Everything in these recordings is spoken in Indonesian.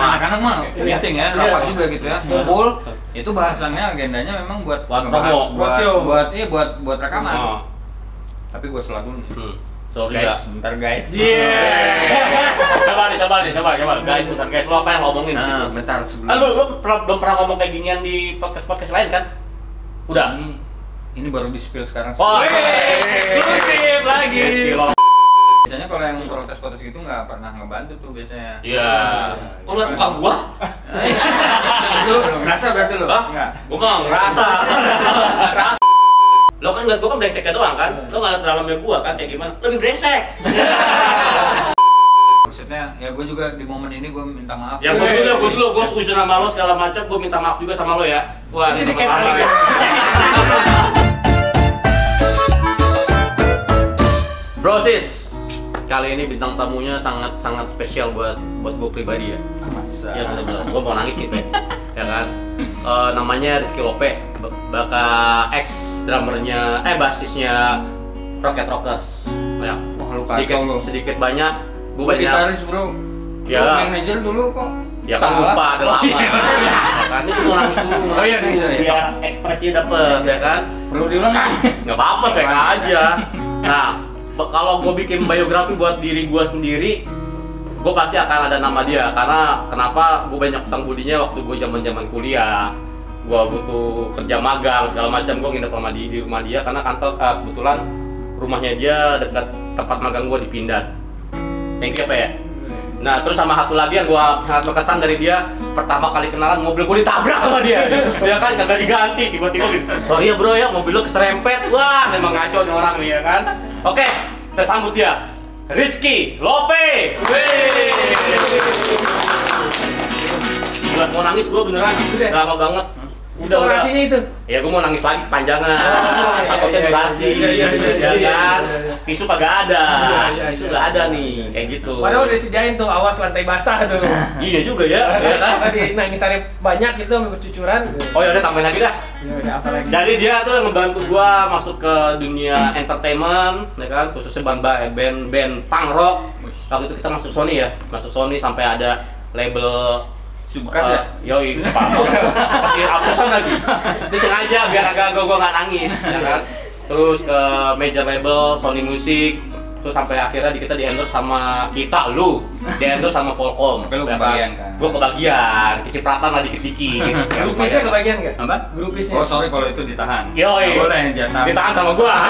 anak-anak mah meeting ya, rapat juga gitu ya, ngumpul. Itu bahasannya agendanya memang buat ngebahas, buat rekaman. Tapi gue selalu dulu. Sorry guys, bentar guys. Coba. Guys, bentar guys, lo apa yang ngomongin di situ? Bentar sebelum. Lu belum pernah ngomong kayak ginian di podcast lain kan? Udah. Ini baru di-spill sekarang. Eksklusif lagi. Biasanya kalau yang protes-protes gitu nggak pernah ngebantu tuh biasanya. Iya. Kok liat muka gua? Lu ngerasa berarti lu? Enggak. Gua mah ngerasa. Lo kan liat gua kan brengseknya doang kan? Lo nggak liat dalamnya gua kan kayak gimana? Lebih brengsek. Maksudnya ya gue juga di momen ini gue minta maaf. Ya gue dulu setuju sama lo segala macam, gue minta maaf juga sama lo ya. Wah, jadi kayak ya. Bro sis, kali ini bintang tamunya sangat spesial buat gue pribadi ya. Masa? Ya benar-benar, gue mau nangis nih Pe. Ya kan? Namanya Rizky Lope, bakal ex drummernya, basisnya Rocket Rockers. Ya, sedikit banyak. Gue banyak. Gitaris bro. Ya. Manajer dulu kok. Ya kan lupa, ada lama. Ya kan itu mau nangis dulu. Oh iya nangis ya. Biar ekspresinya dapet, ya kan? Perlu diulang nggak? Nggak apa-apa, kayak aja. Nah, kalau gue bikin biografi buat diri gue sendiri, gue pasti akan ada nama dia. Karena kenapa? Gue banyak utang budinya waktu gue zaman kuliah. Gue butuh kerja magang segala macam. Gue nginep sama di rumah dia karena kantor kebetulan rumahnya dia dekat tempat magang gue dipindah. Thank you, Pak ya. Nah, terus sama satu lagi yang gua sangat berkesan dari dia, pertama kali kenalan mobil gua ditabrak sama dia. Dia kan kagak diganti, tiba-tiba gitu. Sorry ya bro ya, mobil lu keserempet. Wah, memang ngaco nih orang nih ya kan. Oke, kita sambut dia. Rizky Lope. Gila, mau nangis gua beneran. Lama banget. Udah. Itu. Ya gua mau nangis lagi kepanjangan. Takutnya durasi. Ya kan. Tisu kagak ada. Tisu nggak ada nih, kayak gitu. Padahal udah disediain tuh, awas lantai basah tuh. Iya juga ya. Ya kan? Tadi nangisannya banyak gitu sampai bercucuran. Oh ya udah tambahin lagi dah. Ya udah apa lagi? Jadi dia tuh yang ngebantu gua masuk ke dunia entertainment, ya kan? Khususnya band punk rock. Waktu itu kita masuk Sony ya. Masuk Sony sampai ada label Subkas ya? Yoi, pakai hapusan lagi. Ini sengaja biar agak gua nggak nangis, ya kan? Terus ke major label Sony Music, terus sampai akhirnya kita di endorse sama lu, di endorse sama Volcom. Tapi lu kebagian kan? Gua kebagian, kecipratan lah dikit-dikit. Grupisnya kebagian nggak? Apa? Grupisnya. Oh sorry kalau itu ditahan. Yoi. Nggak boleh jatah. Ditahan sama gua.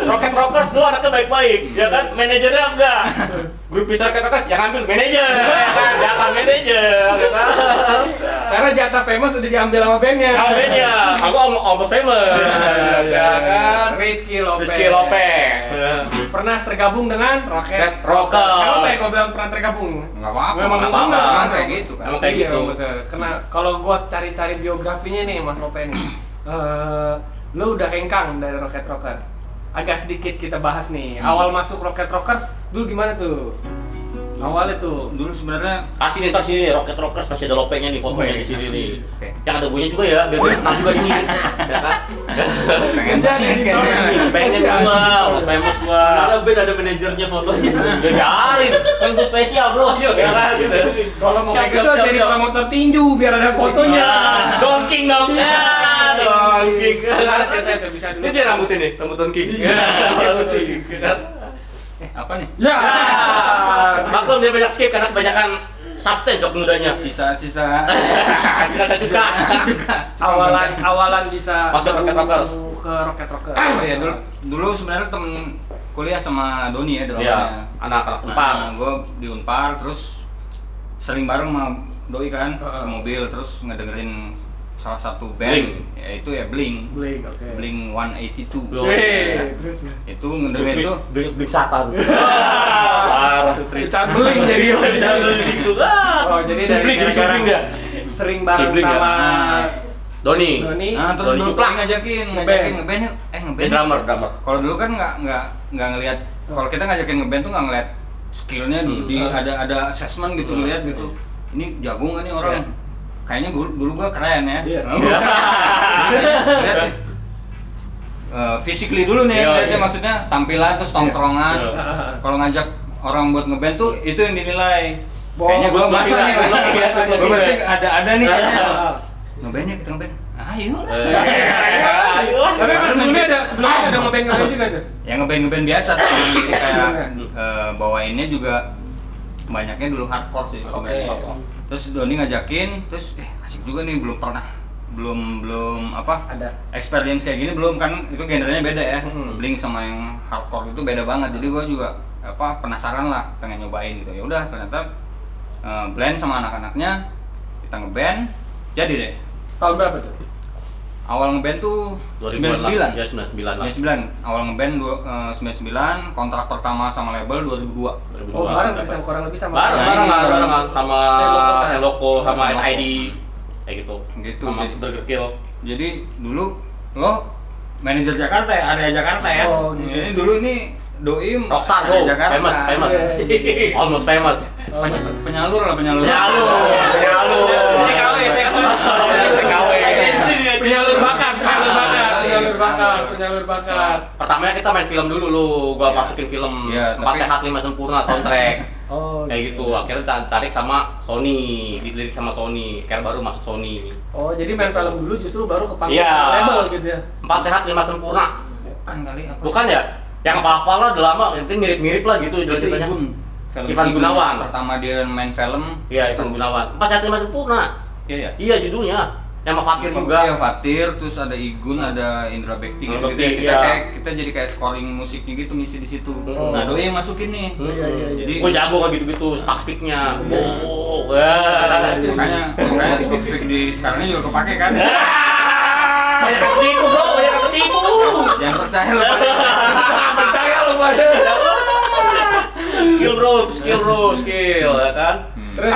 Rocket Rockers dulu anaknya baik-baik, ya kan? Manajernya enggak. Grup besar Rocket Rockers yang ambil manajer, ya kan? Jatah manajer, ya kan? Karena jatah famous udah diambil sama bandnya. Bandnya, aku almost famous, ya kan? Rizky Lope. Pernah tergabung dengan Rocket Rockers. Kenapa ya kalau bilang pernah tergabung? Nggak apa-apa. Memang nggak apa-apa. kan Kayak gitu kan. Emang kayak iya, gitu. Betul. Karena kalau gua cari-cari biografinya nih Mas Lope nih, lu udah hengkang dari Rocket Rockers. Agak sedikit kita bahas nih. Awal masuk Rocket Rockers dulu gimana tuh? Awalnya tuh Dulu sebenarnya kasih nih ntar sini nih Rocket Rockers masih ada lopengnya nih fotonya di sini nih. Oke. Yang ada bunyinya juga ya, biar tenang juga ini. Ya kan? pengen Bisa banget nih, kayaknya. Pengen gua, famous gua. Ada band ada manajernya fotonya. Ya jalin, kan gua spesial bro. Iya, Ya kan gitu. kalau mau kayak Siap, gitu siap, jadi siap. promotor tinju biar ada fotonya. Donking dong. Iya. Donking. Ternyata bisa dulu. Ini dia rambutnya nih, rambut Donking. Rambut Donking. Apa nih? Ya. Maklum dia banyak skip karena kebanyakan substance jok mudanya. Sisa-sisa. Sisa juga. Awalan bisa Masuk Rocket Rockers. ke Rocket Rockers. Oh iya dulu sebenarnya temen kuliah sama Doni ya Iya, drummernya. anak-anak Unpar. Gue di Unpar terus sering bareng sama Doi kan, semobil terus ngedengerin salah satu band Blink. yaitu ya Blink. Oke. Blink 182. Weh, terus Itu ngedengerin itu Beli satan. Parah Sutris. Dicampelin jadi gitu. Oh, jadi dari gara-gara gara-gara sering bareng Sibling ya? sama Doni. Doni. nah terus Doi dulu Cuplak. ngajakin Ngeband. ngeband yuk, ngeband Dia yuk. drummer. Kalau dulu kan nggak ngelihat, kalau kita ngajakin ngeband tuh nggak ngeliat skillnya di ada assessment gitu ngeliat gitu. Ini jago nggak nih orang? Iya. Kayaknya dulu gua keren ya. Iya. Lihat nih. physically dulu nih, maksudnya tampilan terus tongkrongan. Kalau ngajak orang buat ngeband tuh itu yang dinilai. Kayaknya gue masa nih, gue berarti ada nih kayaknya. Ngebandnya kita ngeband. Ayo lah. Tapi sebelumnya ada ngeband juga tuh. Ya ngeband biasa tuh. Jadi kayak bawainnya juga banyaknya dulu hardcore sih sebenarnya. Terus Doni ngajakin, terus asik juga nih, belum ada experience kayak gini belum, kan itu genrenya beda ya. Blink sama yang hardcore itu beda banget. Jadi gue juga penasaran lah, pengen nyobain gitu. Ya udah ternyata blend sama anak-anaknya, kita ngeband, jadi deh. Tahun berapa tuh? Awal ngeband tuh 99. Ya 99. Awal ngeband 99, kontrak pertama sama label 2002. Oh, bareng kurang lebih sama. Barengan sama Seloko sama SID kayak gitu. Sama Burger Kill. Jadi dulu lo manajer Jakarta ya, area Jakarta ya. Oh, gitu. Ini dulu ini Doim rockstar Jakarta. famous. Almost famous. Penyalur. Penyalur bakat. Pertamanya kita main film dulu gua masukin film 4 Sehat 5 Sempurna soundtrack. Kayak gitu. Akhirnya tarik sama Sony, dilirik sama Sony. Akhirnya baru masuk Sony. Oh, jadi main film dulu justru baru kepanggil label gitu ya. 4 Sehat 5 Sempurna. Bukan kali apa? Bukan ya? Yang apa-apa lah udah lama, itu mirip-mirip lah gitu ceritanya. Ivan Gunawan. Pertama dia main film. Iya, Ivan Gunawan. 4 Sehat 5 Sempurna. Iya judulnya. Yang sama Fatir juga. Iya, Fatir, terus ada Igun, ada Indra Bekti gitu. Kita jadi kayak scoring musiknya gitu, ngisi di situ. Nah, Doi yang masukin nih. Jadi gue jago kayak gitu-gitu, speak-speaknya. Makanya speak di sekarang juga kepake kan. Banyak ketipu bro, banyak ketipu. Jangan percaya lo. Percaya lo pada. Skill ya kan. Terus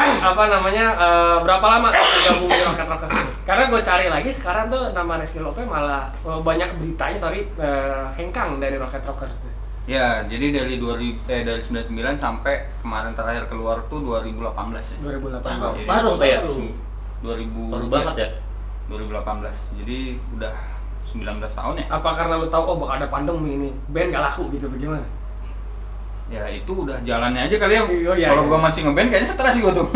berapa lama gabung di Rocket Rockers itu? Karena gue cari lagi sekarang tuh nama Rizky Lope malah banyak beritanya hengkang dari Rocket Rockers. Ya, jadi dari 99 sampai kemarin terakhir keluar tuh 2018 ya. 2018. Baru ya? 2000 baru banget ya? 2018. Jadi udah 19 tahun ya. Apa karena lu tahu bakal ada pandemi ini, band gak laku gitu bagaimana? Ya itu udah jalannya aja kali ya. Kalau gua masih ngeband kayaknya stres gua tuh.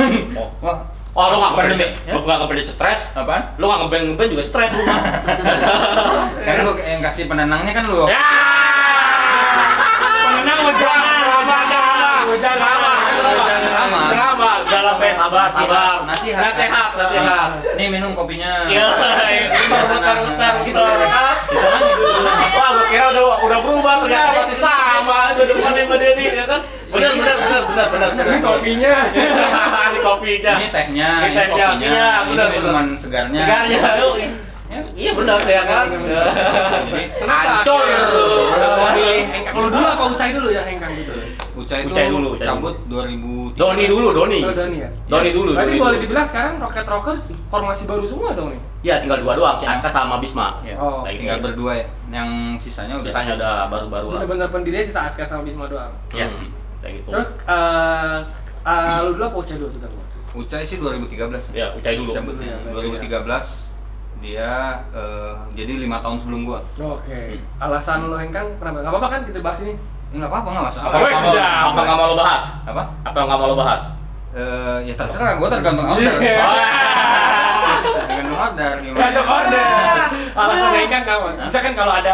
Oh, lu nggak pandemi? Lu nggak ngeband stres? Apaan? Lu nggak ngeband juga stres lu mah. Kan lu yang kasih penenangnya kan lu. Ya. Penenang Drama. Dalam sabar. Nasihat. Nih minum kopinya. Iya. Bentar gitu. Wah, gua kira udah berubah, ternyata masih sama. Udah depan sama dia nih, ya kan? Benar. Ini kopinya. Ini kopinya. Ini tehnya, ini kopinya. Ini minuman segarnya. Iya benar ya kan? Jadi hancur. Kalau dulu apa Ucai dulu ya hengkang gitu? Ucai dulu cabut 2003. Doni dulu. Doni ya. Doni dulu. Berarti boleh dibilang sekarang Rocket Rockers formasi baru semua dong nih? Iya, tinggal 2 doang, si Aska sama Bisma. Tinggal berdua ya. Yang sisanya udah baru-baru lah. Bener-bener pendirinya sisa Aska sama Bisma doang. Iya. Kayak gitu. Terus lu dulu apa Ucai dulu tuh? Ucai sih 2013. Ya, Ucai dulu. Cabut 2013. Dia jadi 5 tahun sebelum gua. Oke. Alasan lo hengkang kenapa? Enggak apa-apa kan kita bahas ini? Enggak apa-apa, enggak masalah. Apa enggak mau lo bahas? Apa yang enggak mau lo bahas? Ya terserah, gua tergantung order. Tergantung order. Alasan hengkang apa? Misalkan kalau ada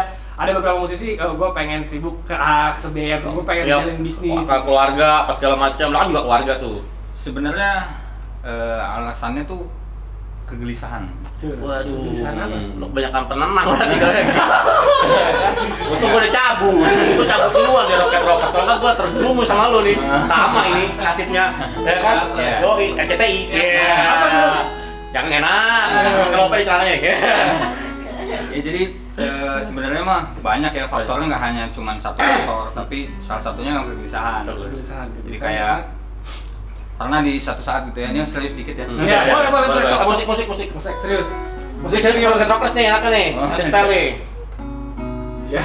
beberapa musisi, gue pengen sibuk ke A, ke B, gue pengen jalan bisnis. Keluarga, pas segala macam, lo kan juga keluarga tuh. Sebenarnya alasannya tuh kegelisahan. Waduh, kegelisahan apa? Lo kebanyakan penenang berarti kayak gitu. Untung gue udah cabut, gue cabut duluan di Rocket Rockers. Kalau nggak gue terjerumus sama lo nih, sama ini nasibnya, ya kan? Yoi, RCTI. Apa tuh? Yang enak, kenapa di celananya? Ya jadi sebenarnya mah banyak ya faktornya, nggak hanya cuma satu faktor, tapi salah satunya kegelisahan. Jadi kayak karena di satu saat gitu ya, ini serius dikit ya. Iya, boleh. Musik serius. Musik serius Rocket Rockers nih, enaknya nih. Ada style nih. Iya.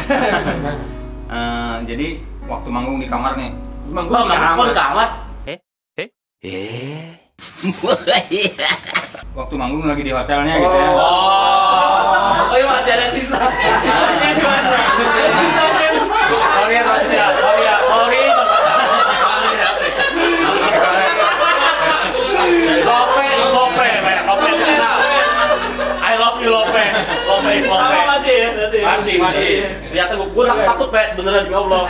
Jadi waktu manggung di kamar nih. Manggung di kamar. Waktu manggung lagi di hotelnya gitu ya. Oh iya masih ada sisa. Sama masih ya berarti. Masih. Ternyata gue takut Pe sebenarnya demi Allah.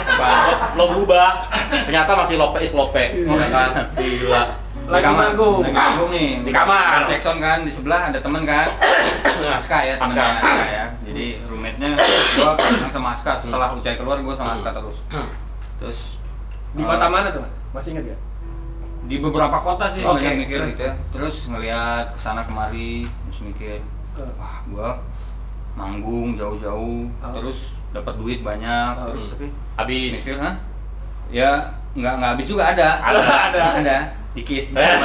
Lo berubah. Ternyata masih Lope is Lope. Ya kan? Gila. Lagi manggung nih. Di kamar. Sekson kan, di sebelah ada temen kan. Aska ya, temennya Aska ya. Jadi roommate-nya gua bareng sama Aska. Setelah Ucai keluar, gua sama Aska terus. Terus di kota mana tuh, Mas? Masih ingat ya? Di beberapa kota sih, Oke, banyak mikir terus. gitu ya. Terus ngelihat kesana kemari, terus mikir, wah gua manggung jauh-jauh, terus dapat duit banyak, terus tapi Habis. mikir, hah? Ya nggak habis juga ada dikit. Ada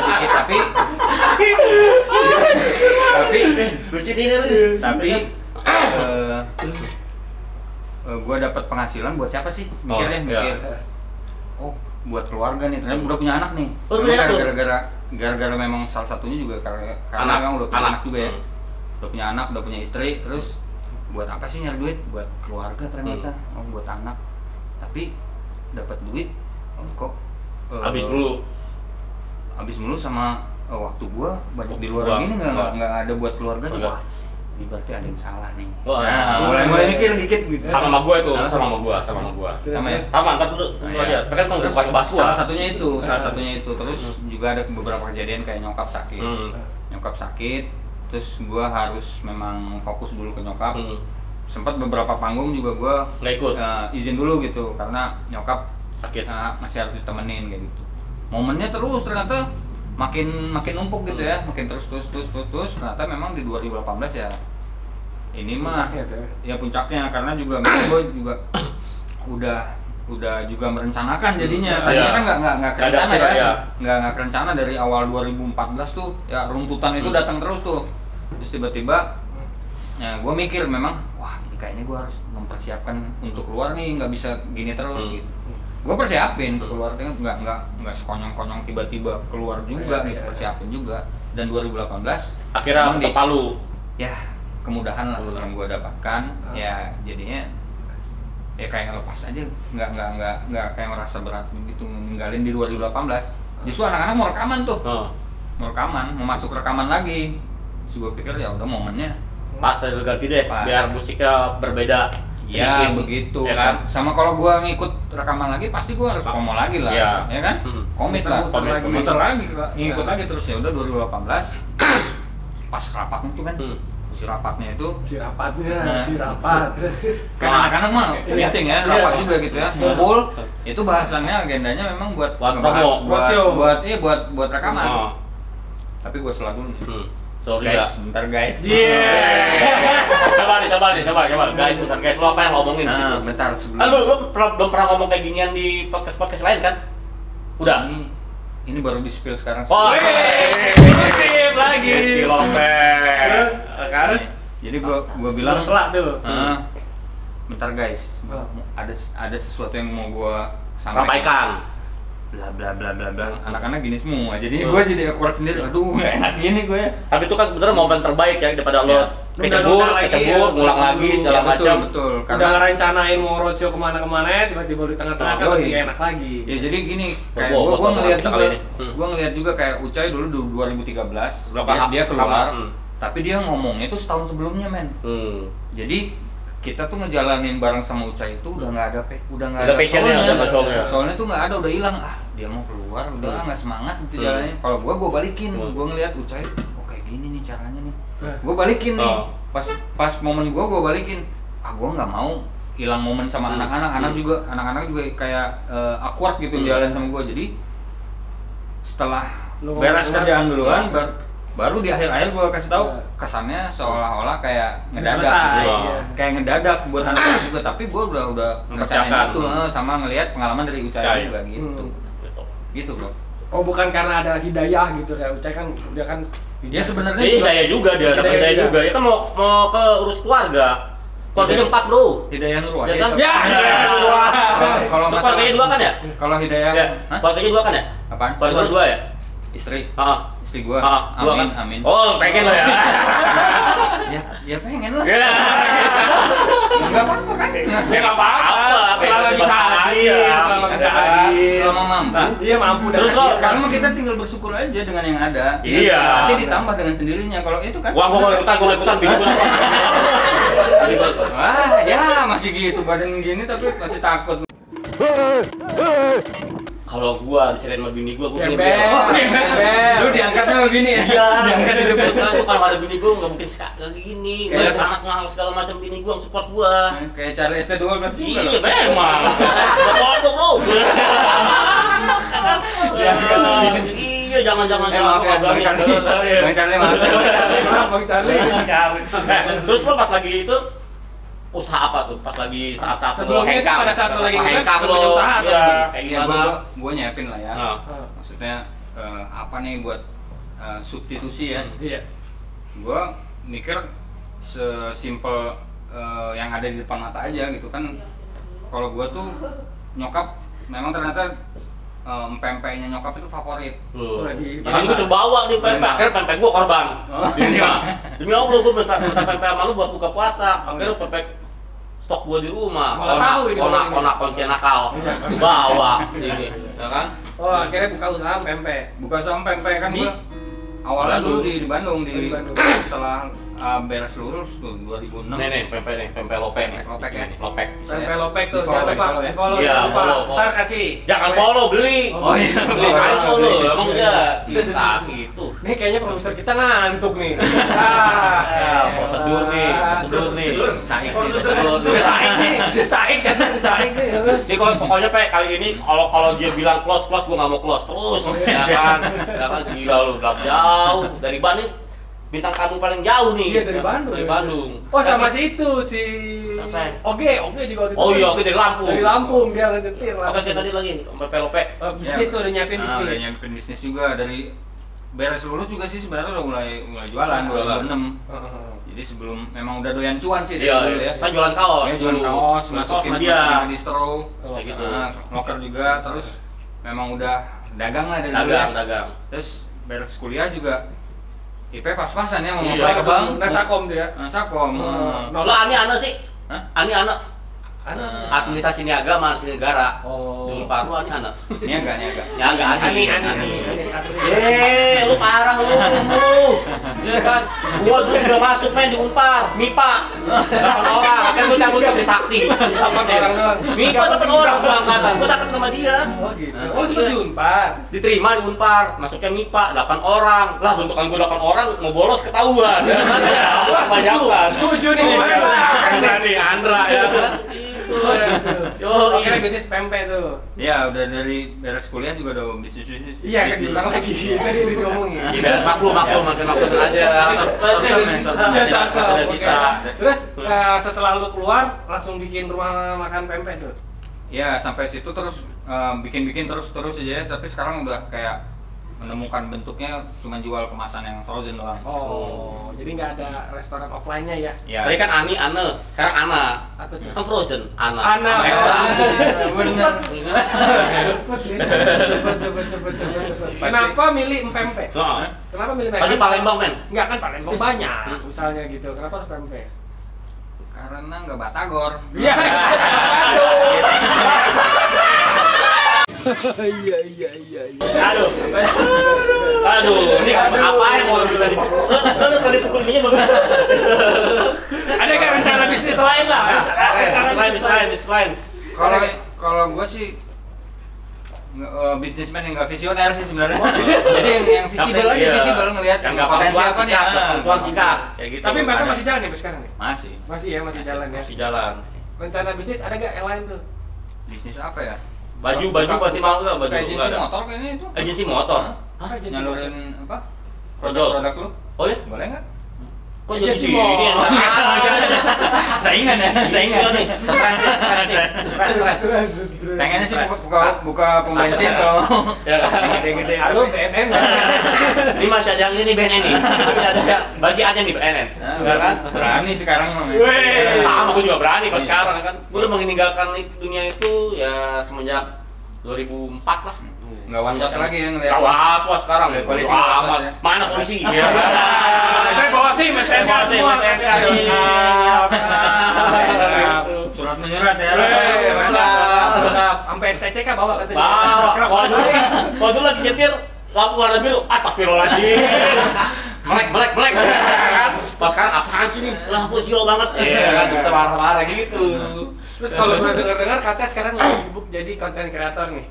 dikit tapi gue dapat penghasilan buat siapa sih? Mikir. Oh, buat keluarga nih. Ternyata udah punya anak nih. Gara-gara memang salah satunya juga karena memang udah punya anak juga ya. Udah punya anak, udah punya istri, terus buat apa sih nyari duit? Buat keluarga ternyata. Oh, buat anak. Tapi dapat duit kok Habis mulu sama waktu gua banyak di luar gini nggak ada buat keluarga tuh. Wah, ini berarti ada yang salah nih. Mulai mikir dikit gitu. Sama gua itu, sama gua. Sama ya. Sama angkat dulu aja. Kan Terus bukan bahas gua. salah satunya itu. Terus juga ada beberapa kejadian kayak nyokap sakit. Terus gua harus memang fokus dulu ke nyokap. Sempat beberapa panggung juga gua nggak ikut. Izin dulu gitu karena nyokap Sakit. masih harus ditemenin kayak gitu. Momennya terus ternyata makin numpuk gitu ya, makin terus ternyata memang di 2018 ya ini mah ya puncaknya karena juga gue juga udah juga merencanakan jadinya. Tadinya kan nggak kerencana ya, nggak kerencana dari awal 2014 tuh ya runtutan itu datang terus tuh. Terus tiba-tiba ya gue mikir memang wah ini kayaknya gue harus mempersiapkan untuk keluar nih, nggak bisa gini terus gitu. Gue persiapin keluar, nggak sekonyong-konyong tiba-tiba keluar juga nih, persiapin juga. Dan 2018 akhirnya ke Palu. Ya kemudahan lah yang gue dapatkan. Ya jadinya ya kayak lepas aja, nggak kayak merasa berat begitu ninggalin di 2018. Justru anak-anak mau rekaman tuh, mau masuk rekaman lagi. Terus gue pikir ya udah momennya Pas dari ganti deh, biar musiknya berbeda. Ya begitu. Ya kan? Sama kalau gua ngikut rekaman lagi pasti gua harus promo lagi lah. Ya kan? Komit lah. Muter lagi. Ngikut lagi terus ya udah 2018. Pas rapatnya tuh kan. Si rapatnya itu kan anak-anak mah meeting ya, rapat juga gitu ya. Ngumpul itu bahasannya agendanya memang buat buat rekaman. Tapi gua selalu Sorry guys, bentar guys. Coba guys, bentar guys, lo apa yang ngomongin di situ? Bentar sebelum. Lu belum pernah ngomong kayak ginian di podcast lain kan? Udah. Ini baru di spill sekarang. Oh, sip lagi. Lopez. Kan? Jadi gua bilang selak tuh. Bentar guys. Ada sesuatu yang mau gua sampaikan. Bla bla bla bla bla. Anak-anak gini semua. Jadi gua jadi akurat sendiri. Aduh, nggak enak gini gue. Tapi itu kan sebenarnya momen terbaik ya daripada lo kecebur, ngulang lagi segala macam. Betul. Udah ngerencanain mau roadshow kemana-kemana, tiba-tiba di tengah-tengah kan lebih enak lagi. Ya jadi gini, kayak gua ngeliat juga kayak Ucai dulu 2013 dia keluar, tapi dia ngomongnya itu setahun sebelumnya men. Jadi kita tuh ngejalanin bareng sama Ucai itu udah nggak ada soalnya tuh nggak ada, udah hilang. Dia mau keluar udah nggak semangat gitu jalannya. Kalau gua balikin, gua ngeliat Ucai kayak gini nih caranya nih, gua balikin nih. Pas momen gua balikin, gua nggak mau hilang momen sama anak-anak juga kayak awkward gitu jalan sama gua. Jadi setelah beres kerjaan duluan baru di akhir-akhir gue kasih tahu, kesannya seolah-olah kayak ngedadak gitu. Kayak ngedadak buat anak-anak juga, tapi gue udah ngerencanain itu sama ngelihat pengalaman dari Ucai juga gitu bro. Oh bukan karena ada hidayah gitu ya, Ucai kan dia kan ya sebenarnya hidayah juga dia, dapat hidayah juga ya kan mau ke urus keluarga. Keluarganya 4 bro. Hidayah Nur Wahid. Ya. Kalau keluarganya 2 kan ya? Kalau hidayah, keluarganya 2 kan ya? Apaan? Keluarga 2 ya? Istri gua. Amin. Oh, pengen lo ya. Ya pengen lah. Enggak apa-apa kan? Ya enggak apa-apa. Selama bisa hadir, selama mampu. Iya mampu. Terus lo Sekarang mah kita tinggal bersyukur aja dengan yang ada. Iya. Nanti ditambah dengan sendirinya. Kalau itu kan. gua ikutan bini gua. Wah, ya masih gitu badan gini tapi masih takut. Kalau gua diceritain sama bini gua Gembel. gini. Lu diangkatnya sama bini ya? Iya, Diangkat di depan. kalau ada bini gua nggak mungkin kayak gini. Banyak anak ngahal segala macam bini gua yang support gua. Kayak Charlie ST12 juga. Iya, memang. Support tuh. Iya, jangan. Maaf ya, Bang Charlie. Bang Charlie maaf. Bang Charlie. Terus lo pas lagi itu usaha apa tuh? Pas lagi saat-saat Sebelumnya itu pada saat lo lagi hengkang punya lo usaha tuh. ya, kayak Iya, gimana? gua nyiapin lah ya. Nah. Maksudnya apa nih buat substitusi ya? Iya. Gua mikir sesimpel yang ada di depan mata aja gitu kan. Kalau gua tuh nyokap memang ternyata pempeknya nyokap itu favorit. Jadi gue suruh bawa nih pempek, akhirnya pempek gue korban. Demi Allah gue minta pempek sama lu buat buka puasa. Akhirnya pempek stok gue di rumah. Malah tahu ini Konak konci nakal. Bawa ini, ya kan? Oh, akhirnya buka usaha pempek. Buka sama pempek kan gua awalnya dulu di Bandung Di Bandung. setelah beres lulus tuh 2006. Nih pempek lopek nih. Lopek ya? Lopek. Pempek lopek tuh, Di follow, jangan lupa. di follow ya? Di follow, Iya, jangan lupa. follow. Ntar kasih. Jangan follow, beli. Oh iya, Beli follow, follow, beli. emang dia bisa gitu. Nih kayaknya produser kita ngantuk nih. Prosedur nih. Saik Desain kan, desain nih. Jadi pokoknya Pak kali ini kalau dia bilang close gue nggak mau close terus, ya kan gila lu belum jauh dari Bandung bintang tamu paling jauh nih. Iya dari Bandung. Dari Bandung. Oh sama si itu si Siapa? Oke juga waktu itu. Oh iya, oke dari Lampung. Dari Lampung dia ngetir lah. Apa sih tadi lagi? Pepe. Bisnis tuh udah nyiapin Udah bisnis. nyiapin bisnis juga dari beres lulus juga sih sebenarnya udah mulai jualan 2006. Jadi sebelum memang udah doyan cuan sih dari dulu ya. Kan jualan kaos. Ya, jualan kaos, Jualan masukin kaos dia. distro, Kayak gitu. loker juga, terus memang udah dagang lah dari dulu ya. Dagang. Terus beres kuliah juga IP pas-pasan ya mau Iya. apply ke bank. Nasakom tuh ya. Nasakom. Lo Ani sih? Hah? Ani Anak. administrasi niaga mahasiswa negara. Oh. Di Unpar lu Ani Niaga. Niaga Ani. Ani. Lu parah lu. Ya kan, gua tuh udah masuk main di Unpar, MIPA. 8 orang, kan gua cabut ke Sakti. 8 orang doang. MIPA 8 orang gua angkatan. Gua sakit sama dia. Oh gitu. Oh sudah di Unpar. Diterima di Unpar, masuknya MIPA 8 orang. Lah bentukan gua 8 orang mau bolos ketahuan. Ya kan? Kebanyakan. Tujuh nih. Andra ya kan. Yo, akhirnya bisnis pempek tuh. Ya udah dari beres kuliah juga udah bisnis. Iya, kan diulang lagi. Tadi udah diomongin. Iya, maklum aja. Iya, satu. Sisa. Terus setelah lu keluar langsung bikin rumah makan pempek tuh. Ya sampai situ terus bikin terus aja ya. Tapi sekarang udah kayak menemukan bentuknya cuma jual kemasan yang frozen doang. Oh, jadi nggak ada restoran offline-nya ya? Ya. Tadi kan Ane, sekarang Ana. Apa tuh? Kan Frozen, Ana. Ana. Bener. Cepet. Kenapa milih pempek? Soalnya, Kenapa milih tadi pempek? Palembang men. Enggak kan Palembang banyak, misalnya gitu. Kenapa harus pempek? Karena nggak batagor. Iya. Aduh, ini apa yang mau bisa di? Lo kali pukul ini bang. Ada nggak rencana bisnis lain lah? Selain. Kalau gue sih bisnismen yang nggak visioner sih sebenarnya. Jadi yang visible aja, visible ngelihat yang nggak potensi apa nih. Bantuan sikat, kayak gitu. Tapi mereka masih jalan ya sekarang nih? Masih. Masih jalan ya. Masih jalan. Rencana bisnis ada nggak yang lain tuh? Bisnis apa ya? Baju masih mau nggak baju? Kayak agensi motor kayaknya itu. Agensi motor. Apa agensi Nyalurin apa? Produk. Produk lu. Oh ya? Boleh nggak? Kok jadi Agensi sini? motor. Saingan ya, saingan. Iya nih. Stres. Pengennya sih buka pom bensin kalau Ya kan? gede-gede. Halo BNN. Ini masih ada yang ini BNN nih. Masih ada nih BNN. Ya kan? Berani sekarang mah. Weh. Sama gue juga berani kalau sekarang kan. Gue udah meninggalkan dunia itu ya semenjak 2004 lah. Nggak was-was lagi ya ngeliat. Nggak was-was sekarang. Lihat polisi Bodo nggak was-was amat. ya. Mana polisi? Saya bawa SIM, STNK semua. Surat menyurat ya. Mantap. sampai STCK bawa katanya. Bawa. Kalau dulu lagi nyetir lampu warna biru, astagfirullahaladzim. Melek. Pas sekarang apaan sih nih? Lampu silau banget. Iya kan bisa marah-marah gitu. Terus kalau gue dengar katanya sekarang lagi sibuk jadi konten kreator nih.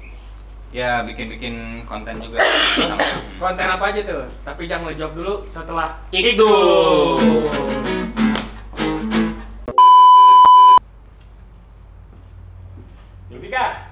Ya bikin konten juga sama. Konten apa aja tuh? Tapi jangan ngejawab dulu setelah Itu. Yubika,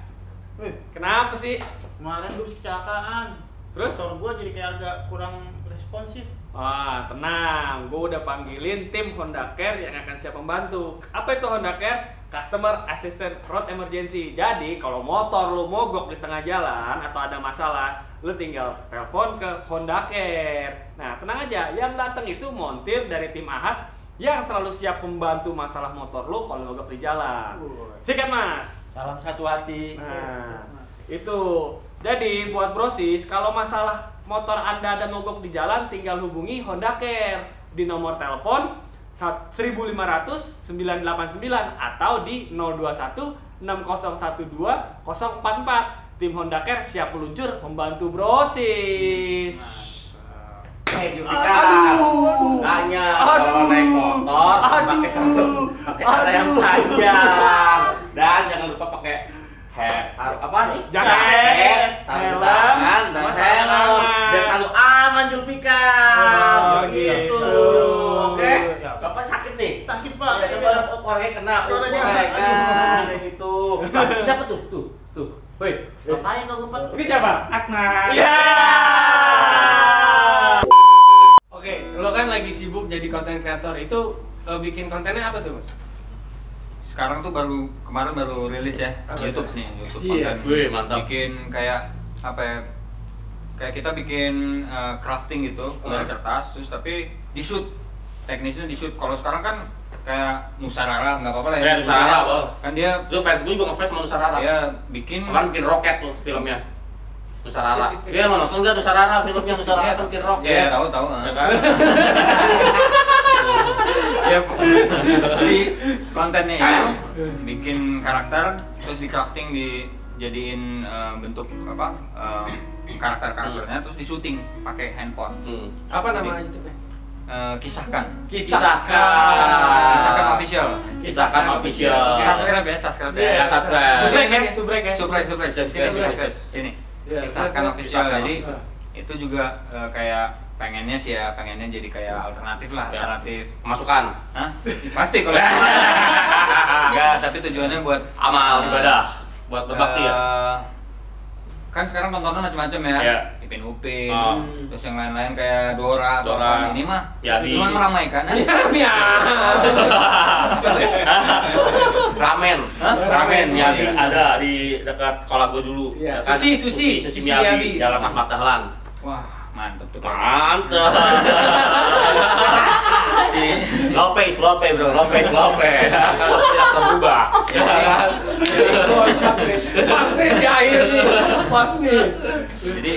kenapa sih? Kemarin gue kecelakaan. Terus? Motor gue jadi kayak agak kurang responsif. Wah, tenang. Gue udah panggilin tim Honda Care yang akan siap membantu. Apa itu Honda Care? Customer Assistant Road Emergency. Jadi, kalau motor lu mogok di tengah jalan atau ada masalah, lu tinggal telepon ke Honda Care. Nah, tenang aja. Yang datang itu montir dari tim AHAS yang selalu siap membantu masalah motor lu kalau mogok di jalan. Sikat, Mas. Salam satu hati. Nah, itu. Jadi buat brosis, kalau masalah motor Anda ada mogok di jalan, tinggal hubungi Honda Care di nomor telepon 1500 989 atau di 021 6012 044. Tim Honda Care siap meluncur membantu brosis. Yubika. Tanya kalau naik motor pakai cara yang panjang dan jangan lupa pakai apa nih? Jaket, sarung helm, tangan, dan sama helm. tangan. Biar selalu aman Yubika. Oh, gitu. gitu. Oke. Bapak sakit nih? Sakit pak. Ya, coba orangnya kena. Orangnya. Kayak gitu. Siapa tuh? Tuh. Woi, ngapain lo ngumpet? Ini siapa? Akmal. Ya. Oke, lo kan lagi sibuk jadi konten kreator. Itu bikin kontennya apa tuh, Mas? Sekarang tuh kemarin baru rilis ya YouTube nih, YouTube Iya. konten. Wih, mantap. Bikin kayak apa ya? Kayak kita bikin crafting gitu dari kertas, terus tapi di shoot, teknisnya di shoot. Kalau sekarang kan kayak Nusarara, nggak apa-apa lah Ya, Nusarara, oh. kan dia Lu fans gue juga ngefans sama Nusarara. dia bikin Kemarin bikin roket tuh filmnya. Nusarara. Iya, mau nonton nggak Nusarara filmnya Nusarara kan bikin roket. Iya, tahu. Ya kan? Ya, si kontennya itu bikin karakter terus di crafting dijadiin bentuk apa karakternya terus di syuting pakai handphone. Apa nama YouTube-nya? Kisahkan Kisahkan official. Kisahkan official. Subscribe ya. Iya, subscribe. Subrek. Sini. Iya, Kisahkan terus, official. Kisahkan. Jadi itu juga kayak pengennya jadi kayak alternatif lah, Ya. alternatif. Masukan. Hah? Pasti kalau enggak, tapi tujuannya buat Amal ibadah buat berbakti ya. Kan sekarang tontonan macam-macam ya. Iya. Ipin Upin, Oh. terus yang lain-lain kayak Dora. Ini mah Yadi. cuma meramaikan ya. Ya. Ramen. Hah? Ramen Oh, Yabi iya. ada di dekat sekolah gua dulu. Iya, Ya kan? Sushi Miyabi, Miyabi. Jalan Ahmad Dahlan. Wah, mantep tuh. Mantap. Si Lopez bro, Lopez. Tidak berubah. Ya kan? Kocak nih. Pas nih di akhir nih. Pas nih. Jadi